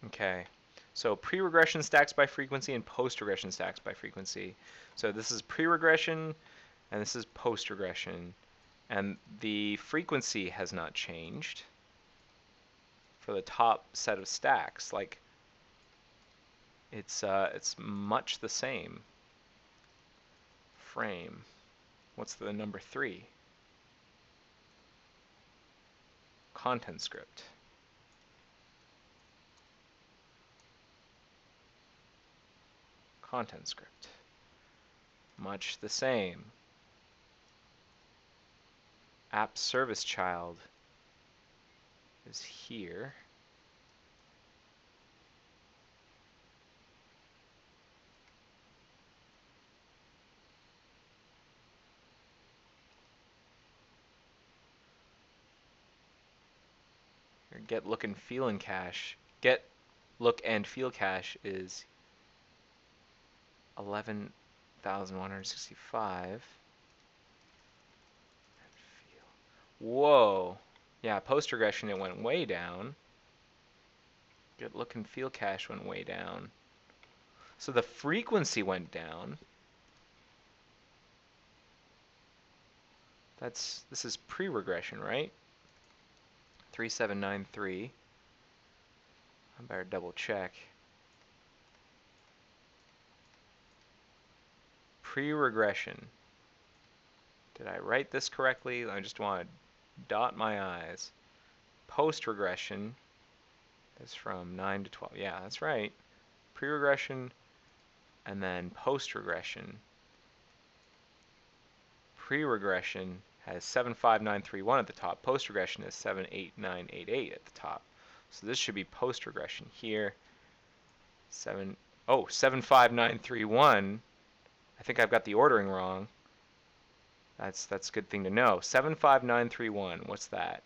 S3: Okay. So pre-regression stacks by frequency and post-regression stacks by frequency. So this is pre-regression and this is post-regression. And the frequency has not changed for the top set of stacks. Like it's much the same. Frame. What's the number 3? Content script. Content script. Much the same. App service child is here. Your get look and feel and cache. Get look and feel cache is 11,165. Whoa. Yeah, post regression it went way down. Get look and feel cache went way down. So the frequency went down. This is pre-regression, right? 3793. I better double check. Pre-regression. Did I write this correctly? I just want to dot my I's. Post-regression is from 9 to 12. Yeah, that's right. Pre-regression and then post-regression. Pre-regression has 75931 at the top. Post-regression is 78988 at the top. So this should be post-regression here. 75931. I think I've got the ordering wrong. That's a good thing to know. 75931. What's that?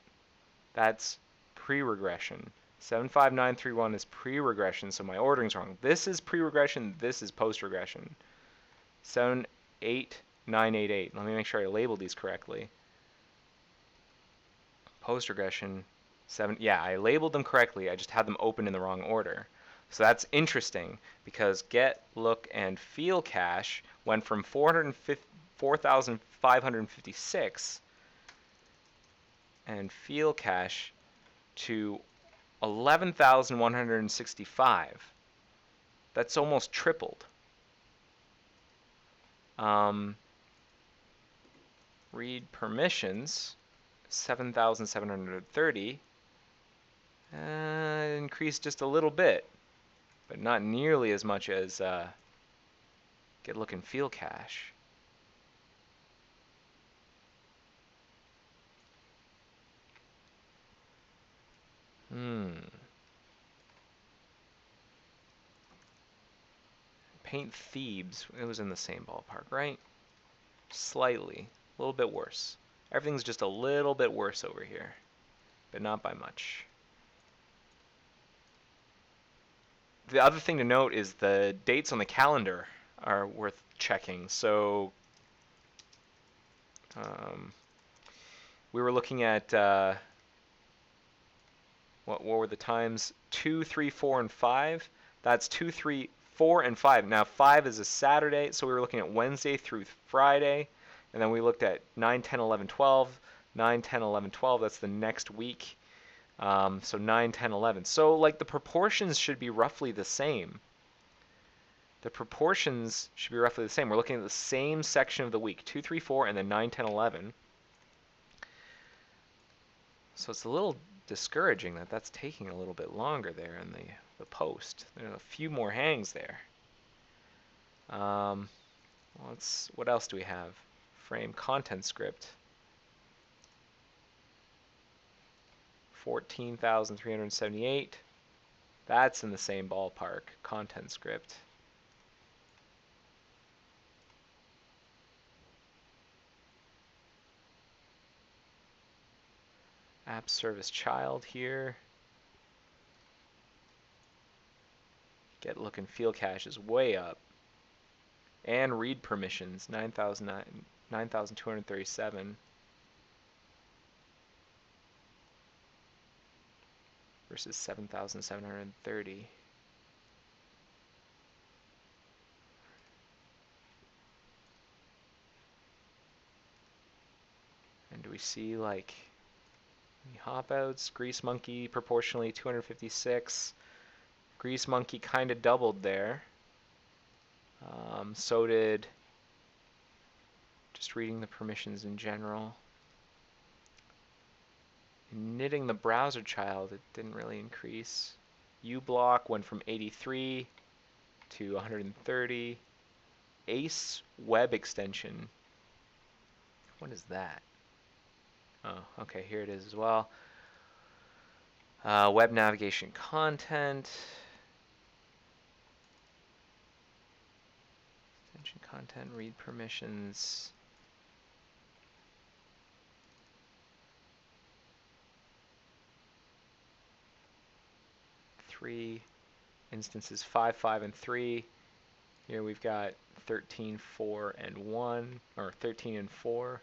S3: That's pre-regression. 75931 is pre-regression, so my ordering's wrong. This is pre-regression. This is post-regression. 78988. Let me make sure I labeled these correctly. Post-regression. 7. Yeah, I labeled them correctly. I just had them open in the wrong order. So that's interesting because get, look, and feel cache went from 4,556 and feel cache to 11,165. That's almost tripled. Read permissions, 7,730. Increased just a little bit, but not nearly as much as get, look, and feel cache. Paint Thebes, it was in the same ballpark, right? Slightly, a little bit worse. Everything's just a little bit worse over here, but not by much. The other thing to note is the dates on the calendar are worth checking. So we were looking at what were the times? 2, 3, 4, and 5. That's 2, 3, 4 and 5. Now 5 is a Saturday, so we were looking at Wednesday through Friday, and then we looked at 9, 10, 11, 12. 9, 10, 11, 12, that's the next week. So 9, 10, 11. So like the proportions should be roughly the same. The proportions should be roughly the same. We're looking at the same section of the week, 2, 3, 4, and then 9, 10, 11. So it's a little discouraging that that's taking a little bit longer there in the post. There are a few more hangs there. What else do we have? Frame content script. 14,378. That's in the same ballpark. Content script. App service child here. Get look and feel cache is way up. And read permissions, 9,237 versus 7,730. And do we see like any hop outs? Grease Monkey proportionally 256. Grease Monkey kind of doubled there. So did, just reading the permissions in general. Knitting the browser child, it didn't really increase. uBlock went from 83 to 130. Ace web extension. What is that? Oh, okay, here it is as well. Web navigation content. Extension content, read permissions. Three instances, 5, 5, and 3. Here we've got 13, 4, and 1, or 13 and 4.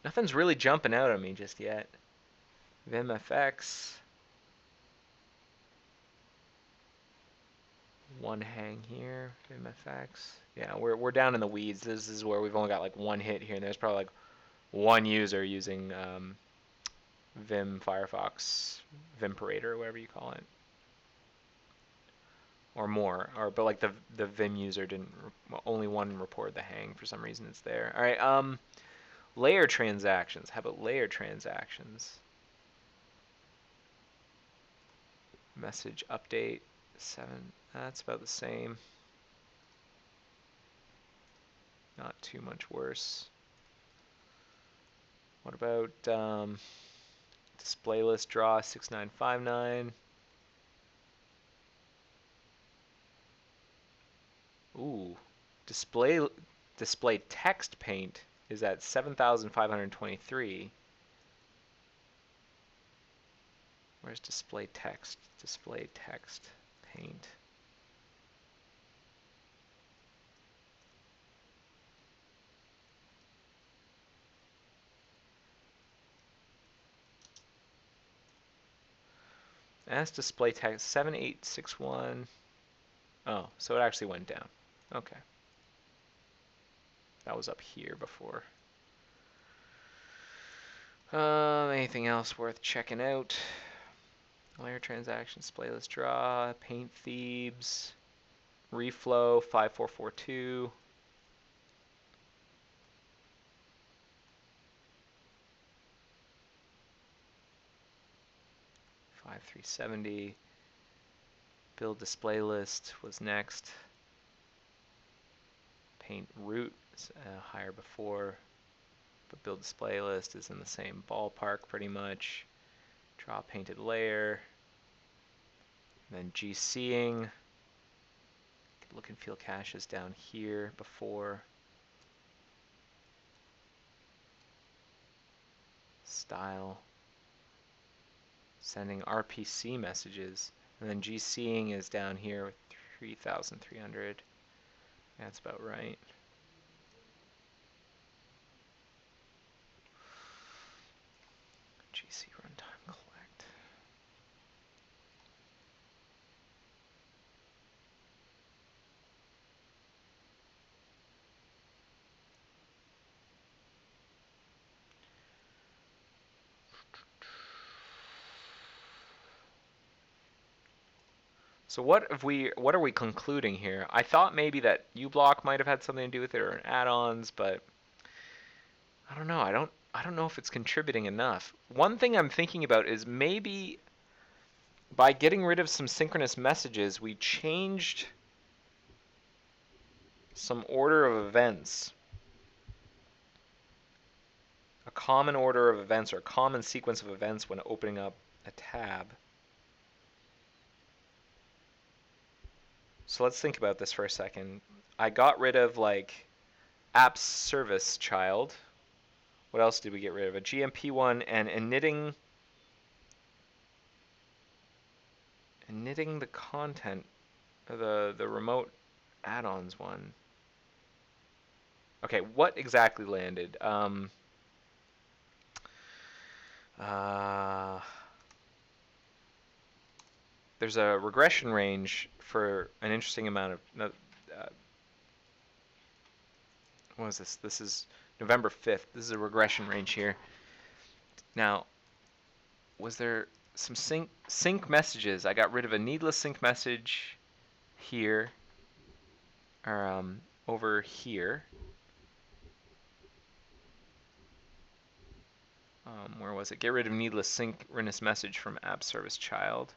S3: Nothing's really jumping out at me just yet. VimFX. One hang here, VimFX. Yeah, we're down in the weeds. This is where we've only got like one hit here, and there's probably like one user using Vim Firefox, Vimperator, or whatever you call it, or more. But like the Vim user didn't. Only one reported the hang for some reason. It's there. All right. Layer transactions. How about layer transactions? Message update 7. That's about the same. Not too much worse. What about display list draw 6959? Ooh, display text paint is at 7,523. Where's display text? Display text paint. That's display text 7861. Oh, so it actually went down. Okay. That was up here before. Anything else worth checking out? Layer transactions, display list draw, paint thieves, reflow 5442. 5370. Build display list was next. Paint root is higher before, but build display list is in the same ballpark pretty much. Draw painted layer. Then GCing. Look and feel caches down here before. Style. Sending RPC messages. And then GCing is down here with 3,300. That's about right. GC runtime collect. So what are we concluding here? I thought maybe that uBlock might have had something to do with it, or add-ons, but I don't know. I don't know if it's contributing enough. One thing I'm thinking about is maybe by getting rid of some synchronous messages, we changed some order of events. A common order of events, or a common sequence of events when opening up a tab. So let's think about this for a second. I got rid of like apps service child. What else did we get rid of? A GMP one and initting the content, the remote add-ons one. Okay, what exactly landed? There's a regression range for an interesting amount of. What is this? This is November 5th. This is a regression range here. Now, was there some sync messages? I got rid of a needless sync message here, or over here. Where was it? Get rid of needless synchronous message from app service child.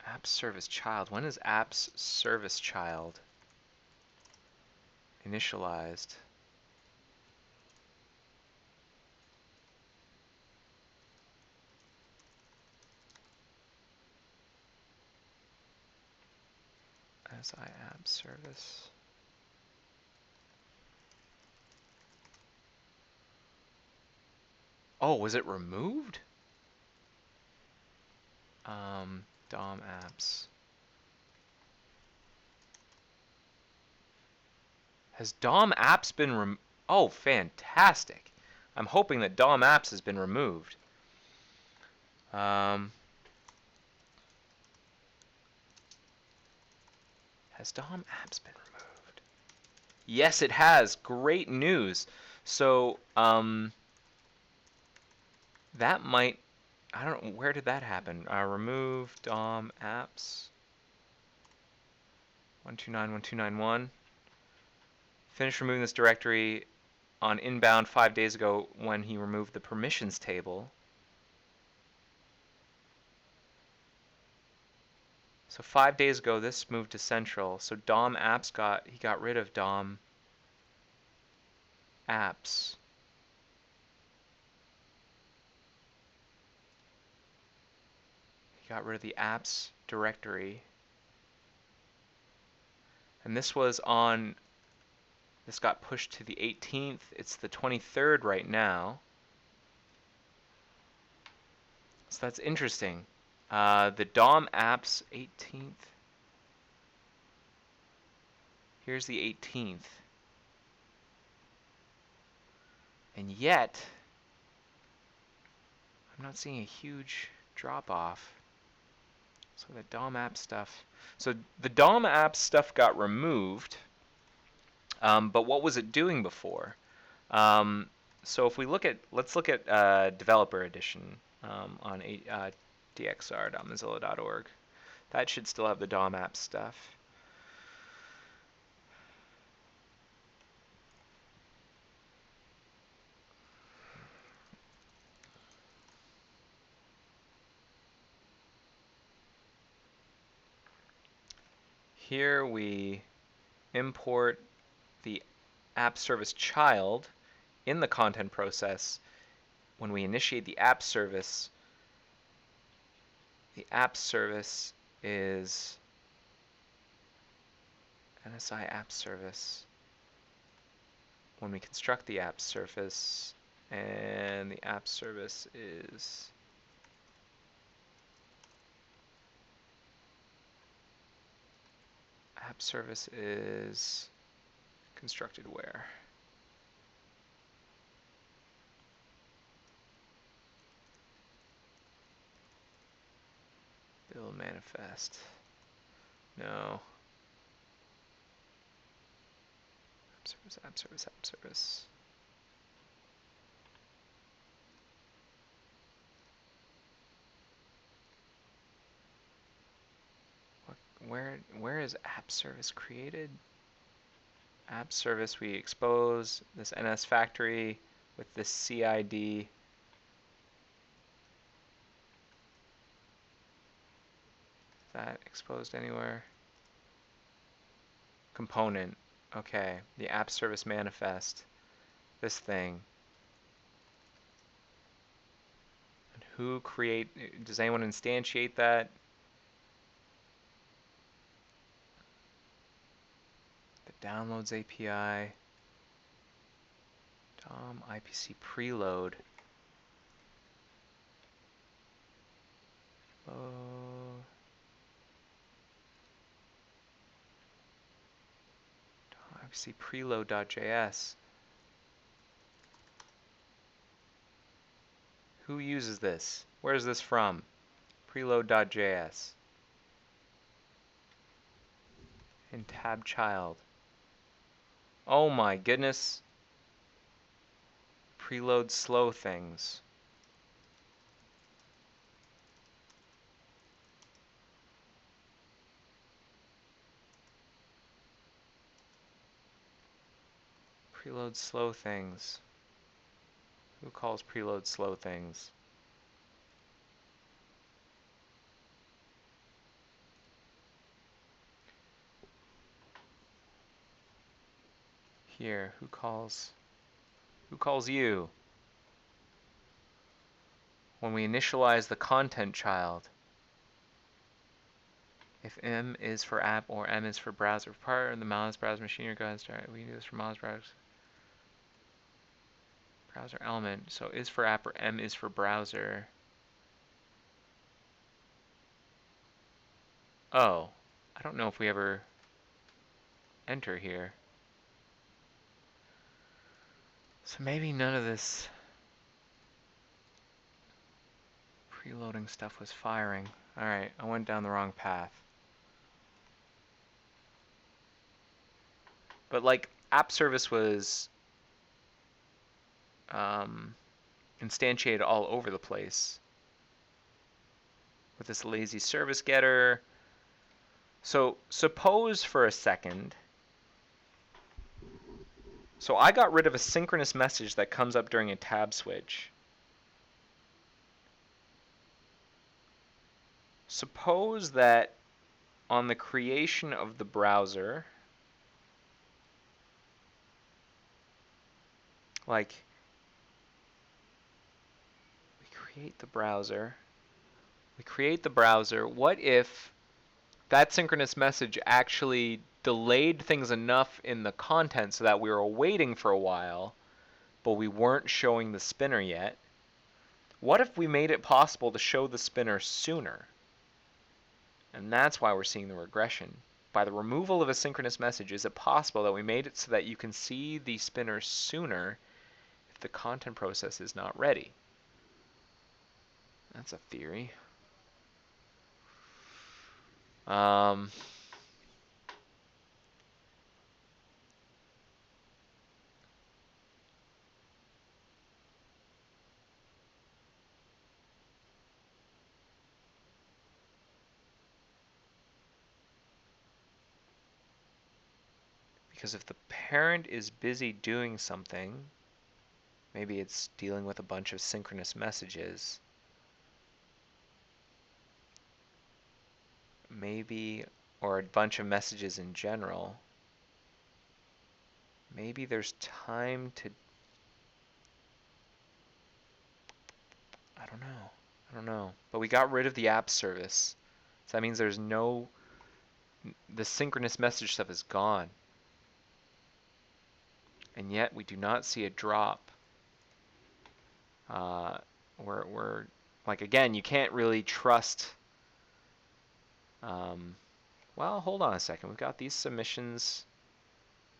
S3: App service child. When is apps service child initialized? SI app service. Oh, was it removed? DOM apps. Has DOM apps been Oh, fantastic. I'm hoping that DOM apps has been removed. Has DOM apps been removed? Yes, it has. Great news. So, that might, I don't know, where did that happen? Remove DOM apps. 129.129.1. Finished removing this directory on inbound 5 days ago when he removed the permissions table. So 5 days ago, this moved to central. So DOM apps he got rid of DOM apps. He got rid of the apps directory. And this was on, this got pushed to the 18th. It's the 23rd right now. So that's interesting. The DOM apps 18th. Here's the 18th. And yet, I'm not seeing a huge drop off. So the DOM app stuff. So the DOM app stuff got removed. But what was it doing before? So if we let's look at Developer Edition on dxr.mozilla.org. That should still have the DOM app stuff. Here we import the app service child in the content process. When we initiate the app service is NSI app service. When we construct the app service, and the app service is constructed where? Build manifest. No. App service. where is app service created? App service, we expose this NS factory with this CID. Is that exposed anywhere? Component. Okay, the app service manifest. This thing. And who create? Does anyone instantiate that? The downloads API. DOM IPC preload. IPC preload.js. Who uses this? Where is this from? Preload.js. And tab child. Oh my goodness. Preload slow things. Preload slow things. Who calls preload slow things? Here, who calls you? When we initialize the content child, if M is for app or M is for browser, part of the mouse browser machine or go ahead and start. We can do this for mouse browser element. So is for app or M is for browser. Oh, I don't know if we ever enter here. So maybe none of this preloading stuff was firing. Alright, I went down the wrong path. But like, app service was instantiated all over the place with this lazy service getter. So suppose for a second, so I got rid of a synchronous message that comes up during a tab switch. Suppose that on the creation of the browser, like we create the browser, what if that synchronous message actually delayed things enough in the content so that we were waiting for a while, but we weren't showing the spinner yet? What if we made it possible to show the spinner sooner? And that's why we're seeing the regression. By the removal of a synchronous message, is it possible that we made it so that you can see the spinner sooner if the content process is not ready? That's a theory. Because if the parent is busy doing something, maybe it's dealing with a bunch of synchronous messages. Maybe, or a bunch of messages in general. Maybe there's time to, I don't know. But we got rid of the app service. So that means there's no, the synchronous message stuff is gone. And yet we do not see a drop. We're like, again, you can't really trust. Well, hold on a second. We've got these submissions,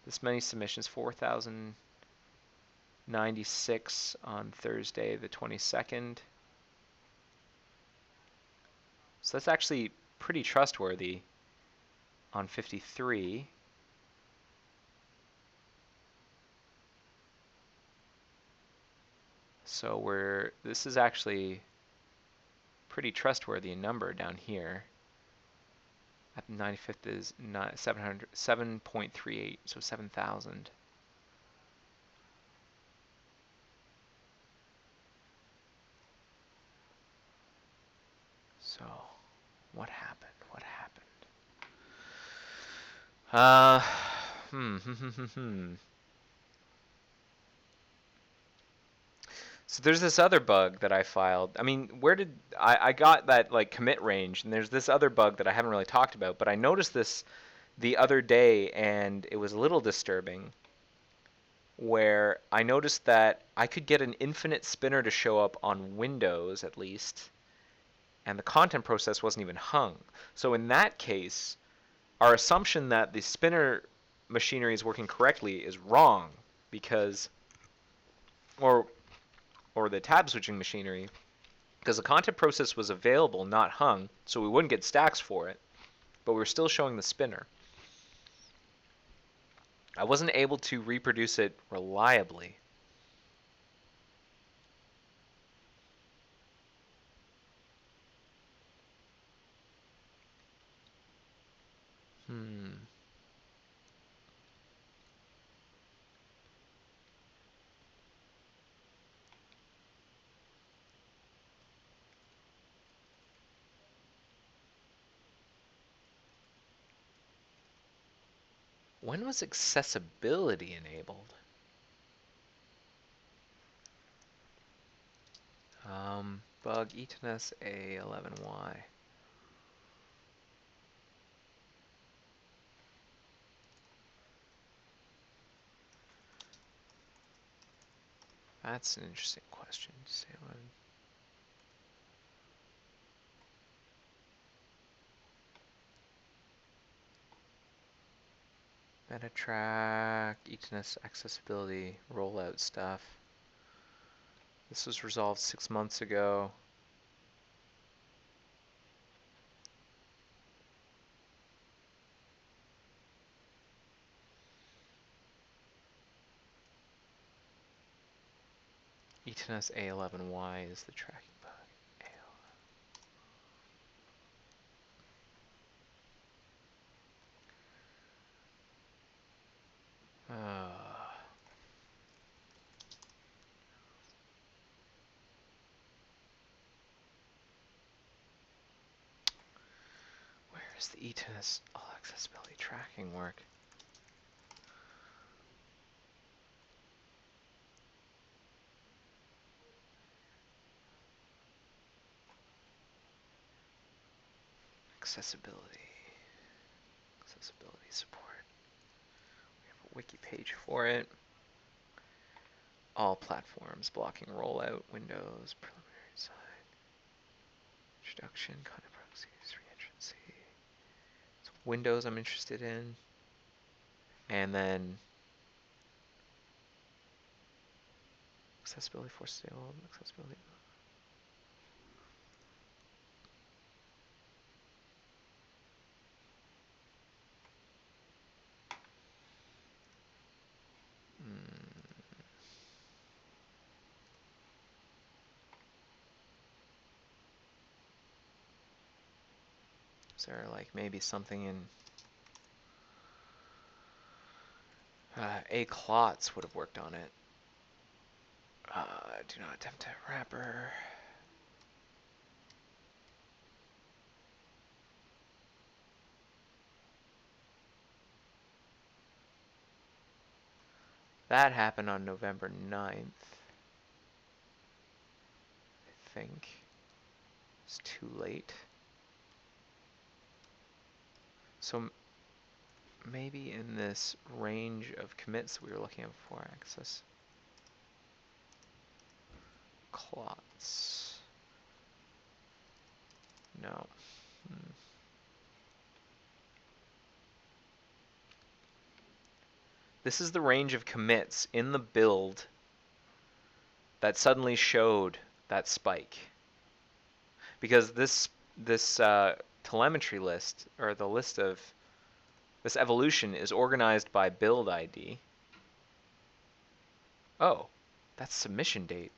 S3: this many submissions, 4,096 on Thursday the 22nd. So that's actually pretty trustworthy on 53. So this is actually pretty trustworthy number down here At the 95th is 7.38, so 7,000. So, what happened? What happened? Uh, hmm. So there's this other bug that I filed. I mean, where did I got that like commit range, and there's this other bug that I haven't really talked about, but I noticed this the other day, and it was a little disturbing. Where I noticed that I could get an infinite spinner to show up on Windows at least, and the content process wasn't even hung. So in that case, our assumption that the spinner machinery is working correctly is wrong because, or the tab switching machinery, because the content process was available, not hung, so we wouldn't get stacks for it, but we were still showing the spinner. I wasn't able to reproduce it reliably. Hmm. When was accessibility enabled? Bug etns A11Y. That's an interesting question. Say when. Meta track, etns accessibility, rollout stuff. This was resolved 6 months ago. etns A11Y is the tracking bug. Where is the etns all accessibility tracking work? Accessibility support. We have a wiki page for it. All platforms, blocking rollout, Windows, preliminary design, introduction, content proxies, reentrancy. So Windows I'm interested in. And then accessibility for sale, accessibility. Is there like maybe something in A Klotz would have worked on it. Do not attempt to wrapper. That happened on November 9th. I think. It's too late. So maybe in this range of commits we were looking at before, access Klotz. No. This is the range of commits in the build that suddenly showed that spike. Because this telemetry list, or the list of this evolution, is organized by build ID. Oh, that's submission date.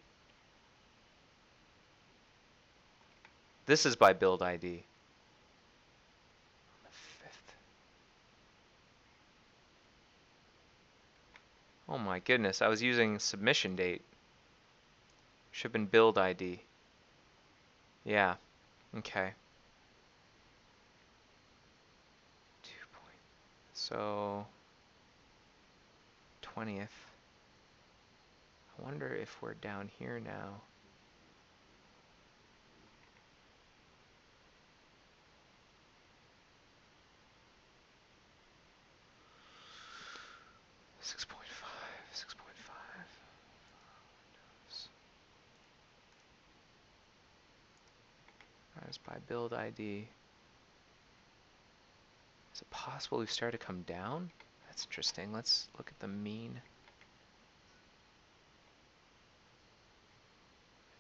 S3: This is by build ID. Oh my goodness, I was using submission date. Should have been build ID. Yeah, okay. 2 point. So 20th. I wonder if we're down here now. Six point five. 6.5. That's by build ID. Is it possible we've started to come down? That's interesting. Let's look at the mean.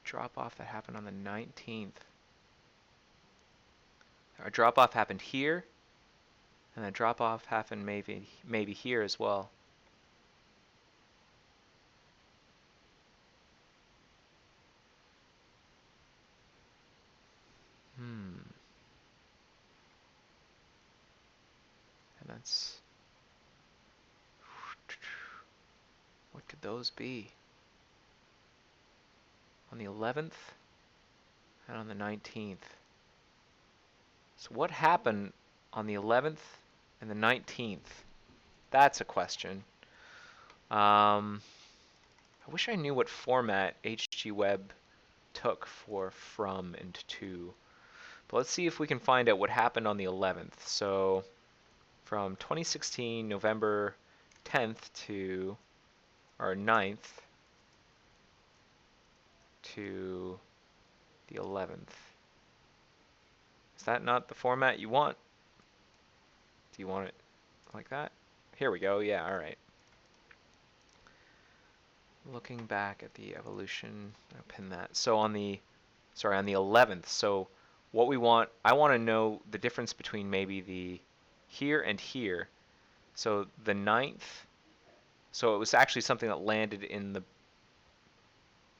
S3: Drop off that happened on the 19th. Our drop off happened here, and the drop off happened maybe here as well. And that's, what could those be? On the 11th and on the 19th. So what happened on the 11th and the 19th? That's a question. I wish I knew what format HGWeb took for from and to. But let's see if we can find out what happened on the 11th. So from 2016 November 10th to or 9th to the 11th. Is that not the format you want? Do you want it like that? Here we go. Yeah, all right. Looking back at the evolution, I'll pin that. So on the 11th. So what we want, I want to know the difference between maybe the here and here. So the 9th, so it was actually something that landed in the,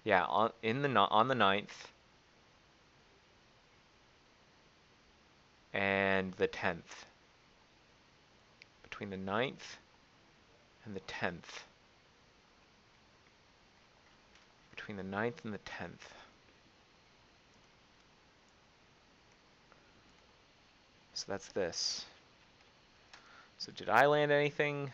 S3: yeah, on the 9th and the 10th. Between the 9th and the 10th. Between the 9th and the 10th. So that's this. So did I land anything?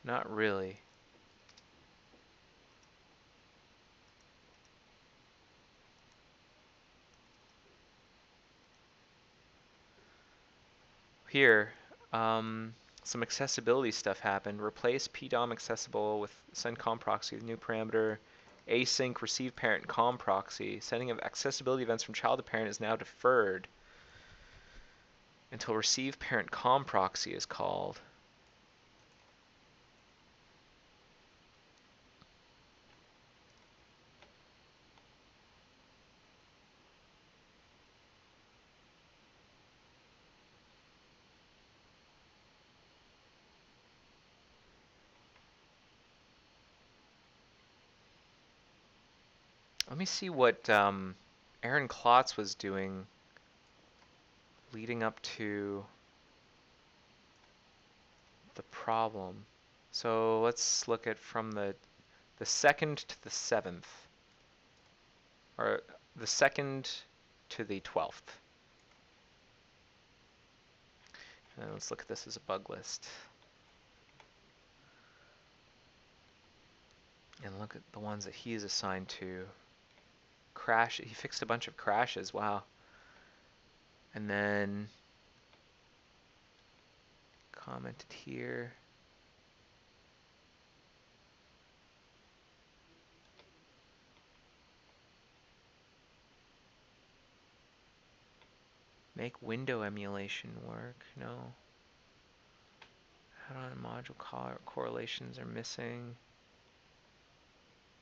S3: Not really. Here, some accessibility stuff happened. Replace pdom accessible with send com proxy with new parameter. Async receive parent com proxy. Sending of accessibility events from child to parent is now deferred until receive parent com proxy is called. Let me see what Aaron Klotz was doing leading up to the problem. So let's look at from the 2nd to the 7th, or the 2nd to the 12th. And let's look at this as a bug list. And look at the ones that he is assigned to. Crash, he fixed a bunch of crashes, wow. And then commented here. Make window emulation work, no. Add-on module correlations are missing.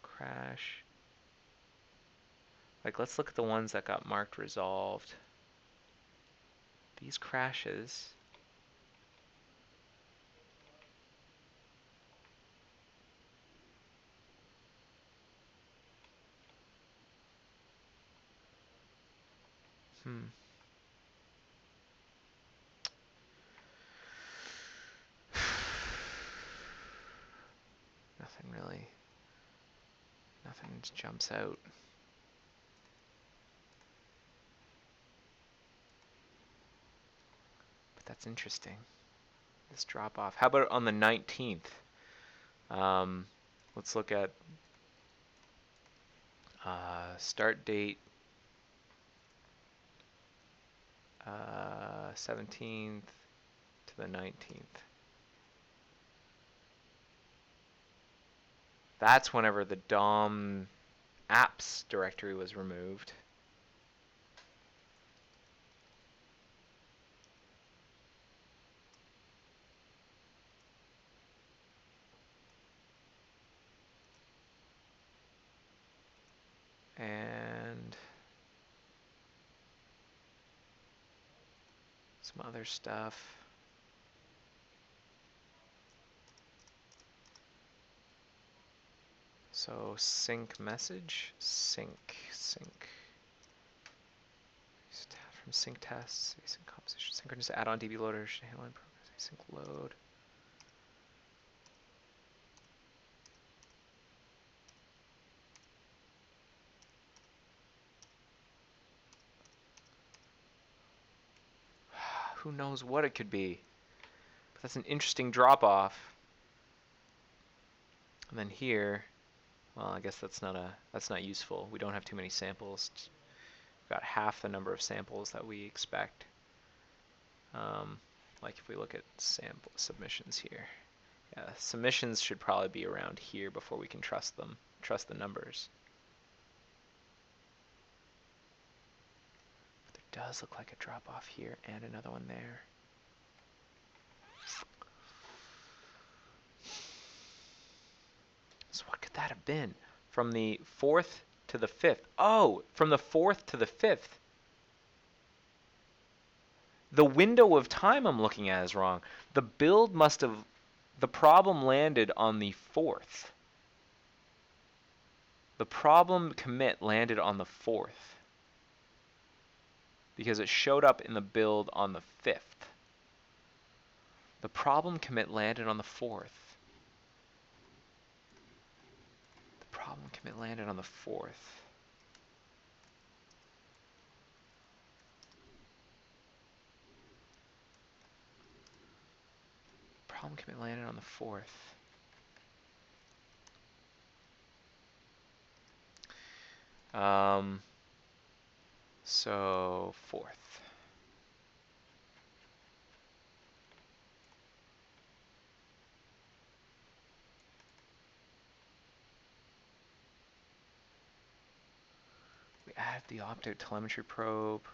S3: Crash. Like, let's look at the ones that got marked resolved. These crashes. nothing jumps out. But that's interesting. This drop off. How about on the 19th? Let's look at start date 17th to the 19th. That's whenever the DOM apps directory was removed. And some other stuff. So sync message, sync. From sync tests, async composition, synchronous add-on DB loader should handle in progress, async load. Who knows what it could be? But that's an interesting drop-off. And then here, well, I guess that's not useful. We don't have too many samples. We've got half the number of samples that we expect. Like if we look at sample submissions here, yeah, submissions should probably be around here before we can trust the numbers. But there does look like a drop-off here and another one there. So what could that have been? From the 4th to the 5th. Oh, from the 4th to the 5th. The window of time I'm looking at is wrong. The problem landed on the 4th. The problem commit landed on the 4th. Because it showed up in the build on the 5th. The problem commit landed on the 4th. Problem commit landed on the 4th. Problem commit landed on the 4th. So 4th. We added the optic telemetry probe.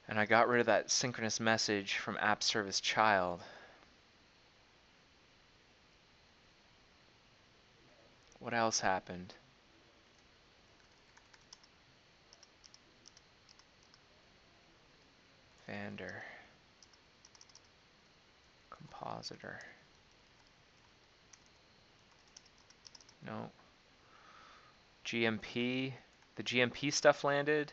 S3: And I got rid of that synchronous message from app service child. What else happened? Vander. Compositor. No. GMP. The GMP stuff landed.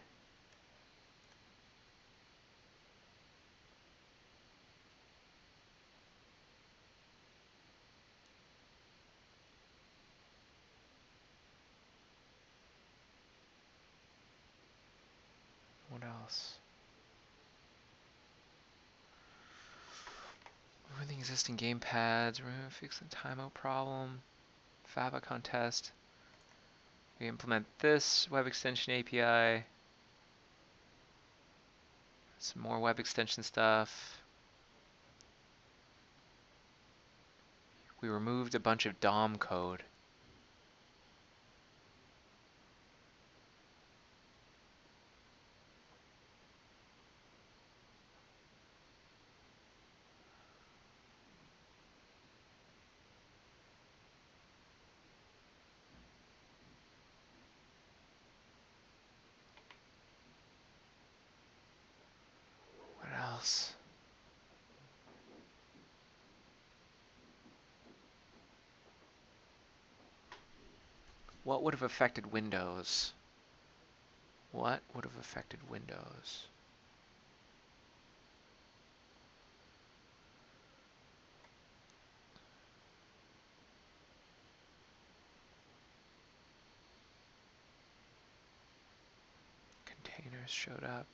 S3: What else? Remove the existing gamepads. Fix the timeout problem. Faba contest. We implement this web extension API. Some more web extension stuff. We removed a bunch of DOM code. What else? What would have affected Windows? What would have affected Windows? others showed up.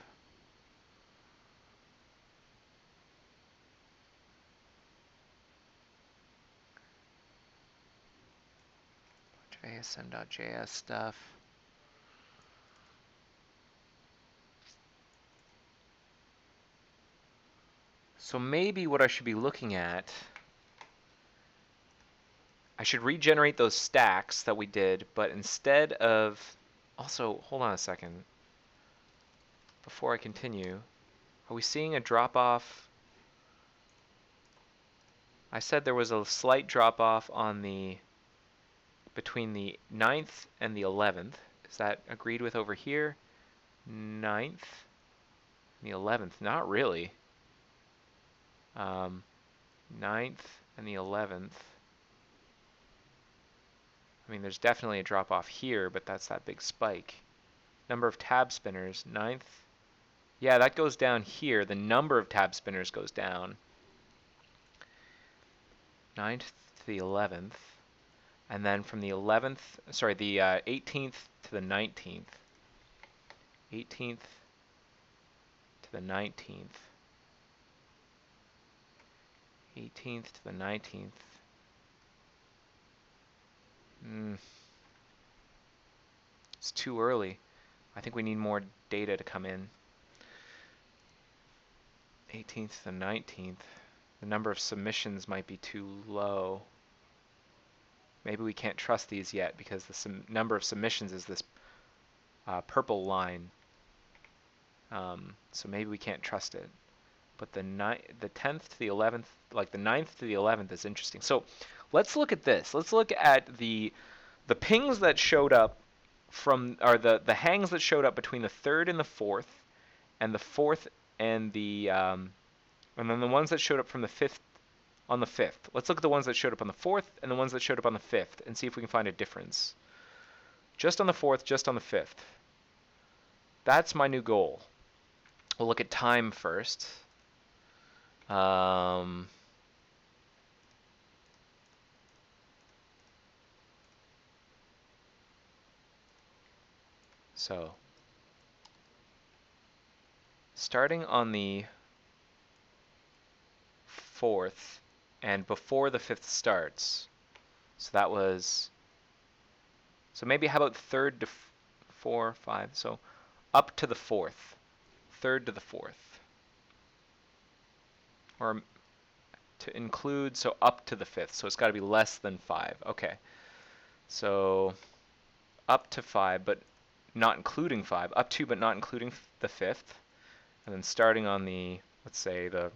S3: ASM.js stuff. So maybe what I should be looking at, I should regenerate those stacks that we did, but instead of, also, hold on a second. Before I continue, are we seeing a drop off? I said there was a slight drop off on the, between the 9th and the 11th. Is that agreed with over here? 9th and the 11th, not really. 9th and the 11th. I mean, there's definitely a drop off here, but that's that big spike. Number of tab spinners, 9th. Yeah, that goes down here. The number of tab spinners goes down. 9th to the 11th. And then from the 11th, sorry, the 18th to the 19th. 18th to the 19th. 18th to the 19th. It's too early. I think we need more data to come in. 18th to the 19th. The number of submissions might be too low. Maybe we can't trust these yet because the number of submissions is this purple line. So maybe we can't trust it. But the 10th to the 11th, like the 9th to the 11th is interesting. So let's look at this. Let's look at the pings that showed up from, or the hangs that showed up between the 3rd and the 4th, and the 4th and the, and then the ones that showed up from the 5th on the 5th. Let's look at the ones that showed up on the 4th and the ones that showed up on the 5th and see if we can find a difference. Just on the 4th, just on the 5th. That's my new goal. We'll look at time first. So, starting on the 4th and before the 5th starts, so that was, so maybe how about 3rd to 4, 5, so up to the 4th, 3rd to the 4th, or to include, so up to the 5th, so it's got to be less than 5. Okay, so up to 5, but not including 5, up to but not including the 5th, and then starting on the, let's say, the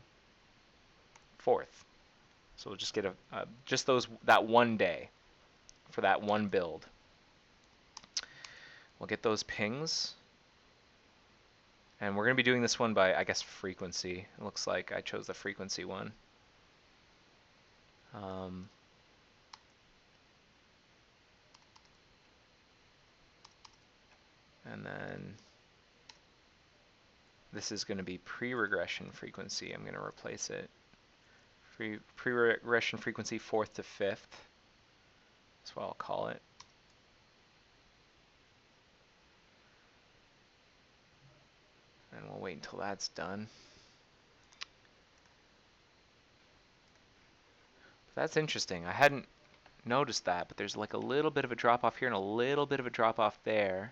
S3: 4th. So we'll just get just that one day for that one build. We'll get those pings. And we're going to be doing this one by, I guess, frequency. It looks like I chose the frequency one. And then this is going to be pre-regression frequency. I'm going to replace it. Pre-regression frequency 4th to 5th. That's what I'll call it. And we'll wait until that's done. That's interesting. I hadn't noticed that, but there's like a little bit of a drop off here and a little bit of a drop off there.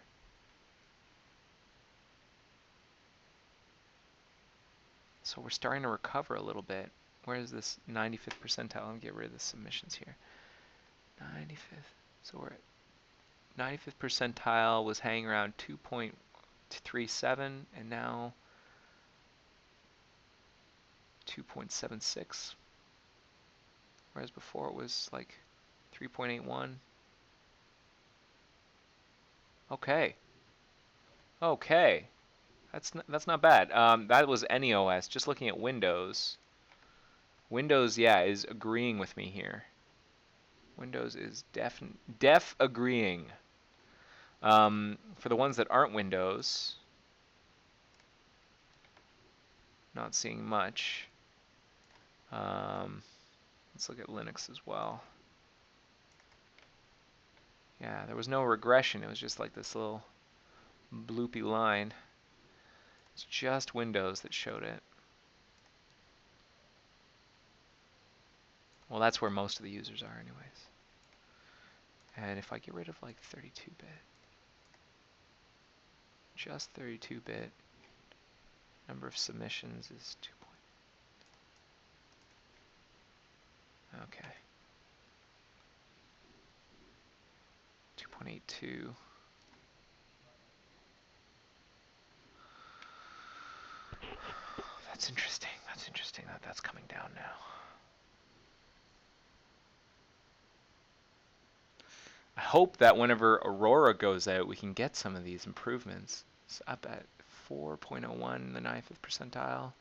S3: So we're starting to recover a little bit. Where is this 95th percentile? Let me get rid of the submissions here. 95th. So we're at 95th percentile was hanging around 2.37 and now 2.76. Whereas before it was like 3.81. Okay. Okay. That's not bad. That was NEOS. Just looking at Windows. Windows, yeah, is agreeing with me here. Windows is def agreeing. For the ones that aren't Windows, not seeing much. Let's look at Linux as well. Yeah, there was no regression. It was just like this little bloopy line. It's just Windows that showed it. Well, that's where most of the users are anyways. And if I get rid of like 32-bit, just 32-bit, number of submissions is 2. Okay. 2.82. That's interesting. That's interesting that that's coming down now. I hope that whenever Aurora goes out, we can get some of these improvements. It's up at 4.01 in the 95th percentile.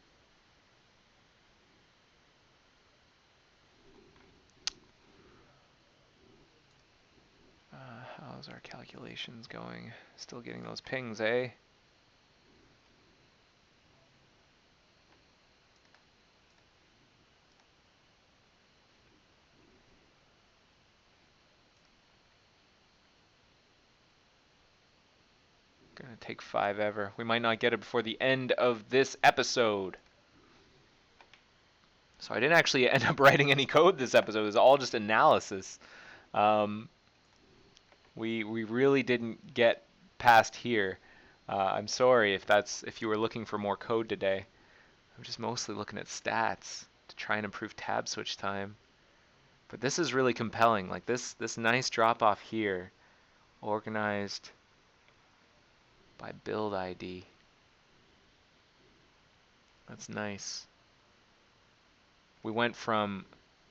S3: How's our calculations going? Still getting those pings, eh? Gonna take 5 ever. We might not get it before the end of this episode. So I didn't actually end up writing any code this episode. It was all just analysis. We really didn't get past here. I'm sorry if you were looking for more code today. I'm just mostly looking at stats to try and improve tab switch time. But this is really compelling. Like this nice drop off here, organized by build ID. That's nice. We went from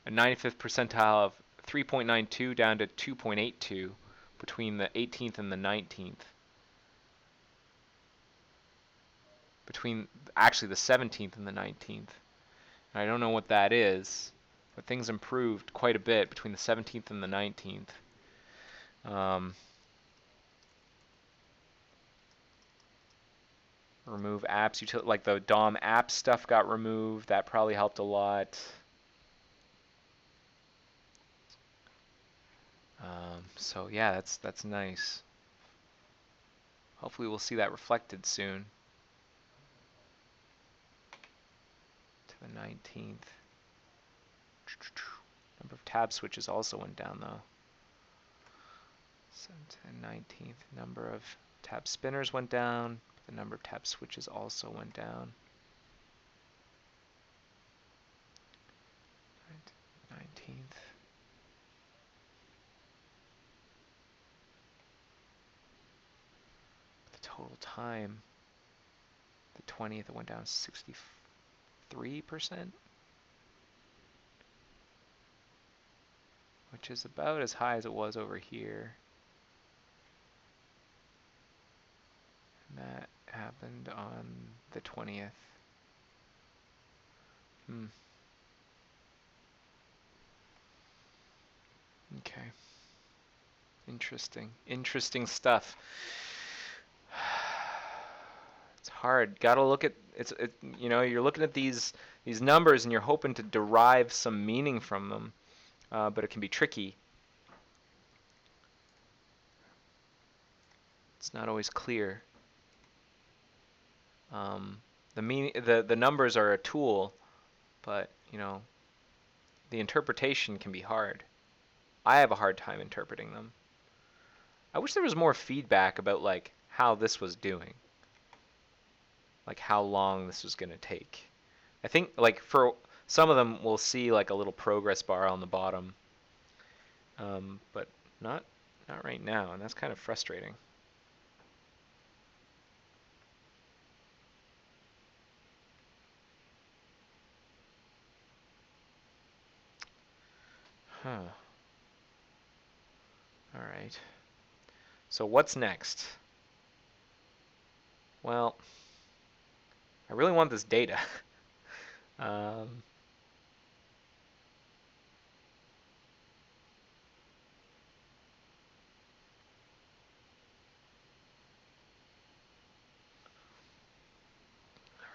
S3: a 95th percentile of 3.92 down to 2.82 between the 18th and the 19th. Between actually the 17th and the 19th. And I don't know what that is, but things improved quite a bit between the 17th and the 19th. Remove apps, like the DOM app stuff got removed. That probably helped a lot. So yeah, that's nice. Hopefully we'll see that reflected soon. To the 19th. Number of tab switches also went down though. 7th and 19th. Number of tab spinners went down. The number of tab switches also went down. 19th. The total time. The 20th, it went down 63%. Which is about as high as it was over here. And that happened on the 20th. Okay. Interesting stuff. It's hard. Gotta look at you're looking at these numbers and you're hoping to derive some meaning from them, but it can be tricky. It's not always clear. The numbers are a tool, but the interpretation can be hard. I have a hard time interpreting them. I wish there was more feedback about like how this was doing. Like how long this was going to take. I think like for some of them we'll see like a little progress bar on the bottom. But not right now, and that's kind of frustrating. Huh. All right. So what's next? Well, I really want this data. I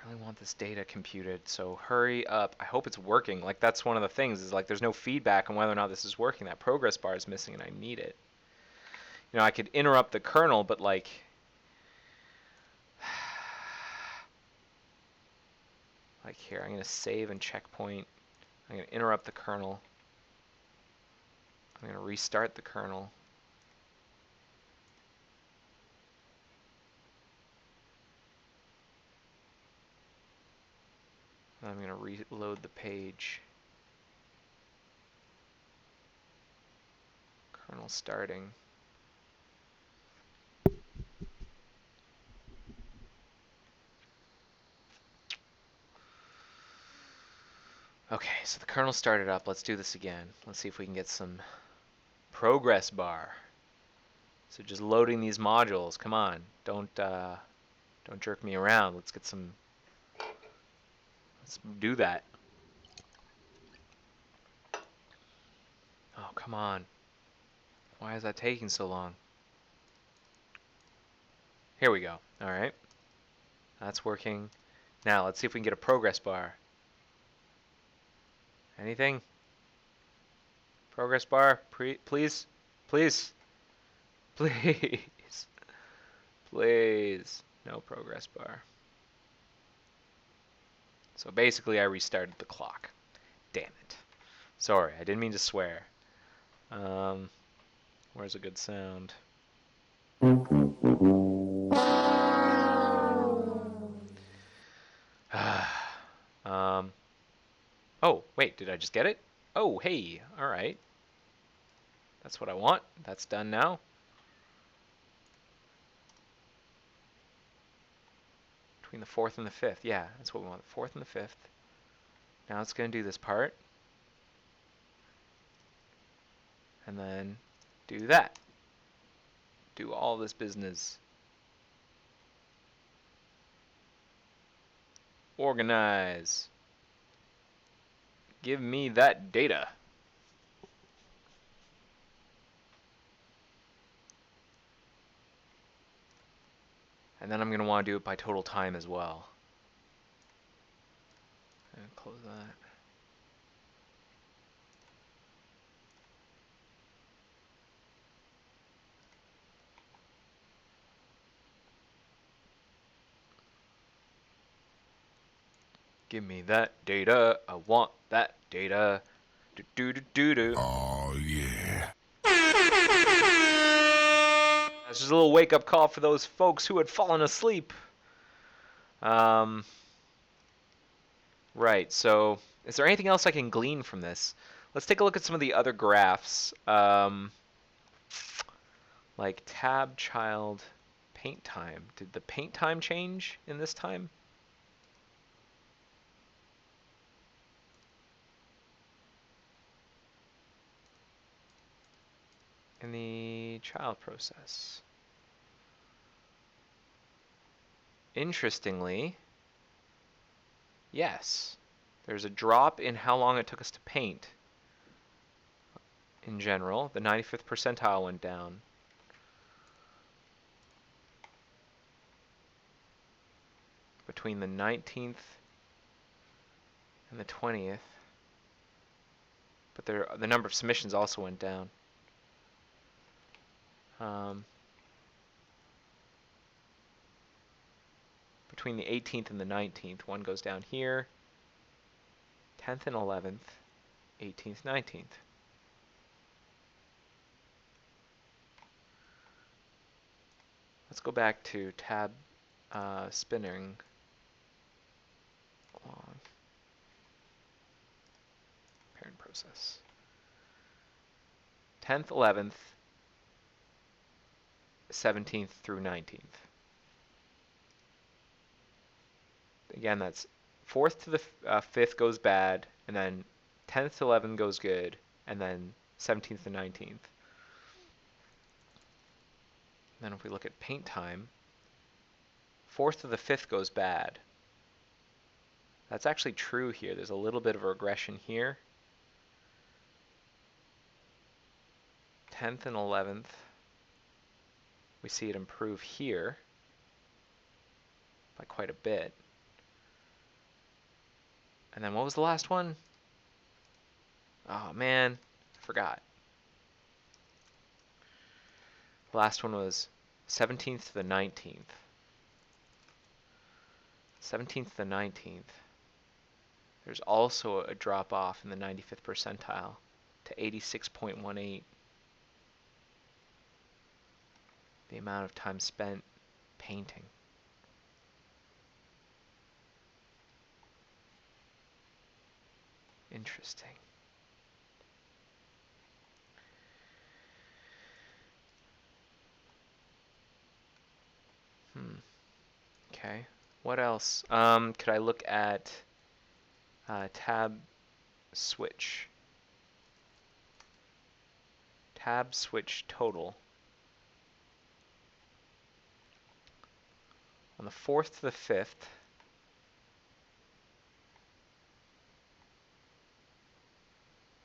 S3: really want this data computed, so hurry up. I hope it's working. Like that's one of the things is like there's no feedback on whether or not this is working. That progress bar is missing and I need it. I could interrupt the kernel, but like Like here, I'm going to save and checkpoint. I'm going to interrupt the kernel. I'm going to restart the kernel. I'm going to reload the page. Kernel starting. Okay, so the kernel started up. Let's do this again. Let's see if we can get some progress bar. So just loading these modules. Come on, don't jerk me around. Let's get some. Let's do that. Oh, come on. Why is that taking so long? Here we go. All right, that's working. Now let's see if we can get a progress bar. Anything? Progress bar, please, please, please, please. No progress bar. So basically, I restarted the clock. Damn it. Sorry, I didn't mean to swear. Where's a good sound? Oh, wait, did I just get it? Oh, hey, all right. That's what I want. That's done now. Between the 4th and the 5th. Yeah, that's what we want, the 4th and the 5th. Now it's going to do this part. And then do that. Do all this business. Organize. Give me that data. And then I'm going to want to do it by total time as well. And close that. Give me that data. I want that data. Do do do do do.
S2: Oh, yeah.
S3: That's just a little wake-up call for those folks who had fallen asleep. Right, so is there anything else I can glean from this? Let's take a look at some of the other graphs. Like tab child paint time. Did the paint time change in this time? In the child process. Interestingly, yes. There's a drop in how long it took us to paint. In general, the 95th percentile went down. Between the 19th and the 20th. But the number of submissions also went down. Between the 18th and the 19th, one goes down here. 10th and 11th, 18th, 19th. Let's go back to tab spinning along parent process. 10th, 11th, 17th through 19th. Again, that's 4th to the 5th goes bad, and then 10th to 11th goes good, and then 17th to 19th. Then if we look at paint time, 4th to the 5th goes bad. That's actually true here. There's a little bit of a regression here. 10th and 11th, we see it improve here by quite a bit. And then what was the last one? Oh man, I forgot. The last one was 17th to the 19th. 17th to the 19th. There's also a drop off in the 95th percentile to 86.18. The amount of time spent painting. Interesting. Okay. What else? Could I look at tab switch? Tab switch total. On the 4th to the 5th,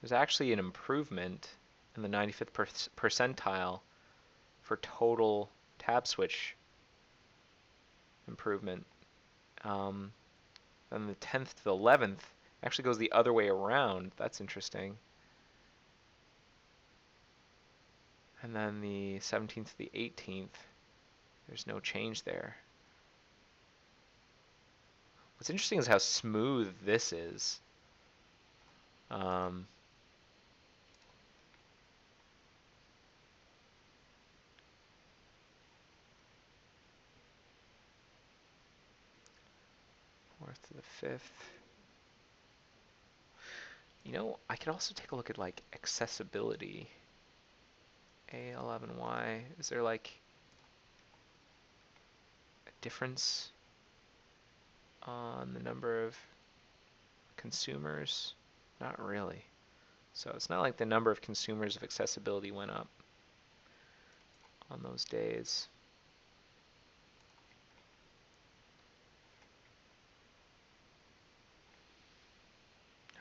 S3: there's actually an improvement in the 95th percentile for total tab switch improvement. Then the 10th to the 11th actually goes the other way around. That's interesting. And then the 17th to the 18th, there's no change there. What's interesting is how smooth this is. 4th to the 5th. You know, I could also take a look at like accessibility. A11Y, is there like a difference on the number of consumers? Not really. So it's not like the number of consumers of accessibility went up on those days.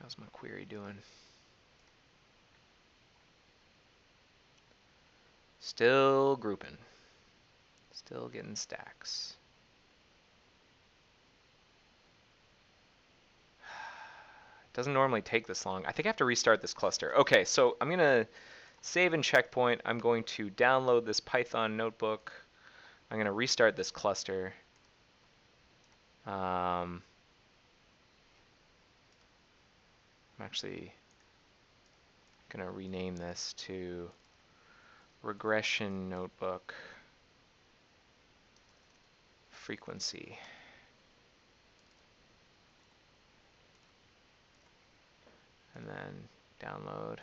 S3: How's my query doing? Still grouping. Still getting stacks. Doesn't normally take this long. I think I have to restart this cluster. Okay, so I'm going to save and checkpoint. I'm going to download this Python notebook. I'm going to restart this cluster. I'm actually going to rename this to regression notebook frequency. And then download.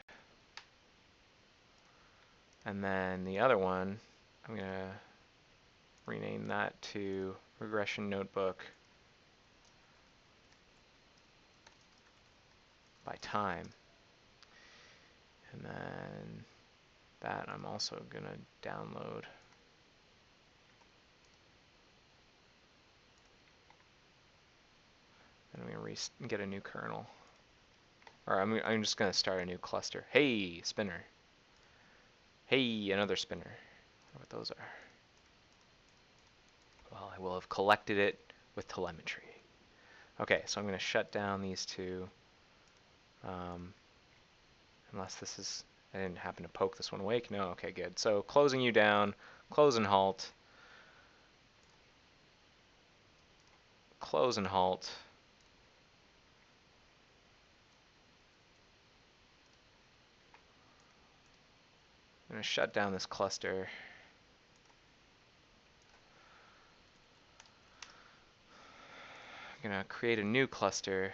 S3: And then the other one, I'm going to rename that to regression notebook by time. And then that I'm also going to download. And I'm going to get a new kernel. Or I'm just going to start a new cluster. Hey, spinner. Hey, another spinner. I wonder what those are. Well, I will have collected it with telemetry. Okay, so I'm going to shut down these two. Unless this is, I didn't happen to poke this one awake. No, okay, good. So closing you down, close and halt. Close and halt. I'm going to shut down this cluster. I'm going to create a new cluster.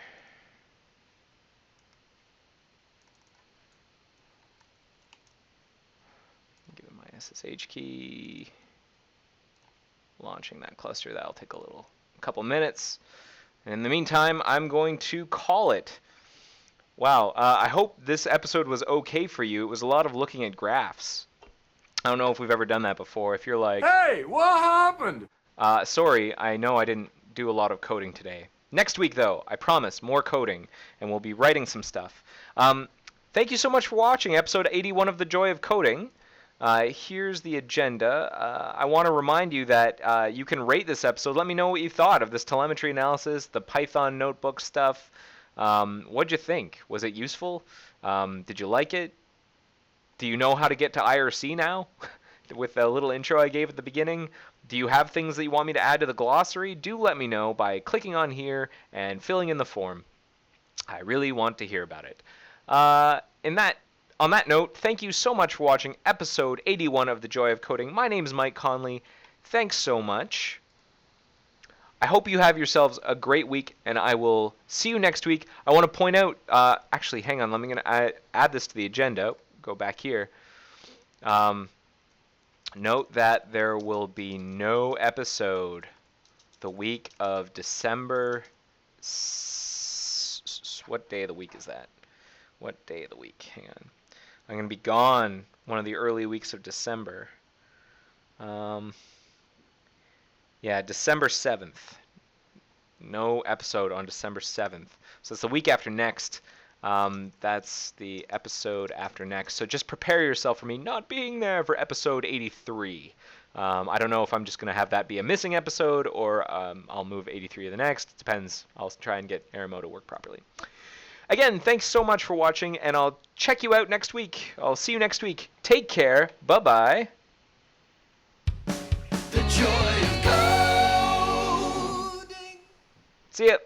S3: Give it my SSH key. Launching that cluster, that'll take a couple minutes. And in the meantime, I'm going to call it. Wow, I hope this episode was okay for you. It was a lot of looking at graphs. I don't know if we've ever done that before. If you're like,
S2: Hey, what happened?
S3: sorry, I know I didn't do a lot of coding today. Next week, though, I promise, more coding, and we'll be writing some stuff. Thank you so much for watching episode 81 of The Joy of Coding. Here's the agenda. I want to remind you that you can rate this episode. Let me know what you thought of this telemetry analysis, the Python notebook stuff. What'd you think? Was it useful? Did you like it? Do you know how to get to IRC now? With the little intro I gave at the beginning? Do you have things that you want me to add to the glossary? Do let me know by clicking on here and filling in the form. I really want to hear about it. On that note, thank you so much for watching episode 81 of The Joy of Coding. My name is Mike Conley. Thanks so much. I hope you have yourselves a great week, and I will see you next week. I want to point out, actually, hang on, I'm going to add this to the agenda. Go back here. Note that there will be no episode the week of December. What day of the week is that? What day of the week? Hang on. I'm going to be gone one of the early weeks of December. Yeah, December 7th. No episode on December 7th. So it's the week after next. That's the episode after next. So just prepare yourself for me not being there for episode 83. I don't know if I'm just going to have that be a missing episode or I'll move 83 to the next. It depends. I'll try and get Arimo to work properly. Again, thanks so much for watching, and I'll check you out next week. I'll see you next week. Take care. Bye-bye.
S1: The joy of coding.
S3: See ya.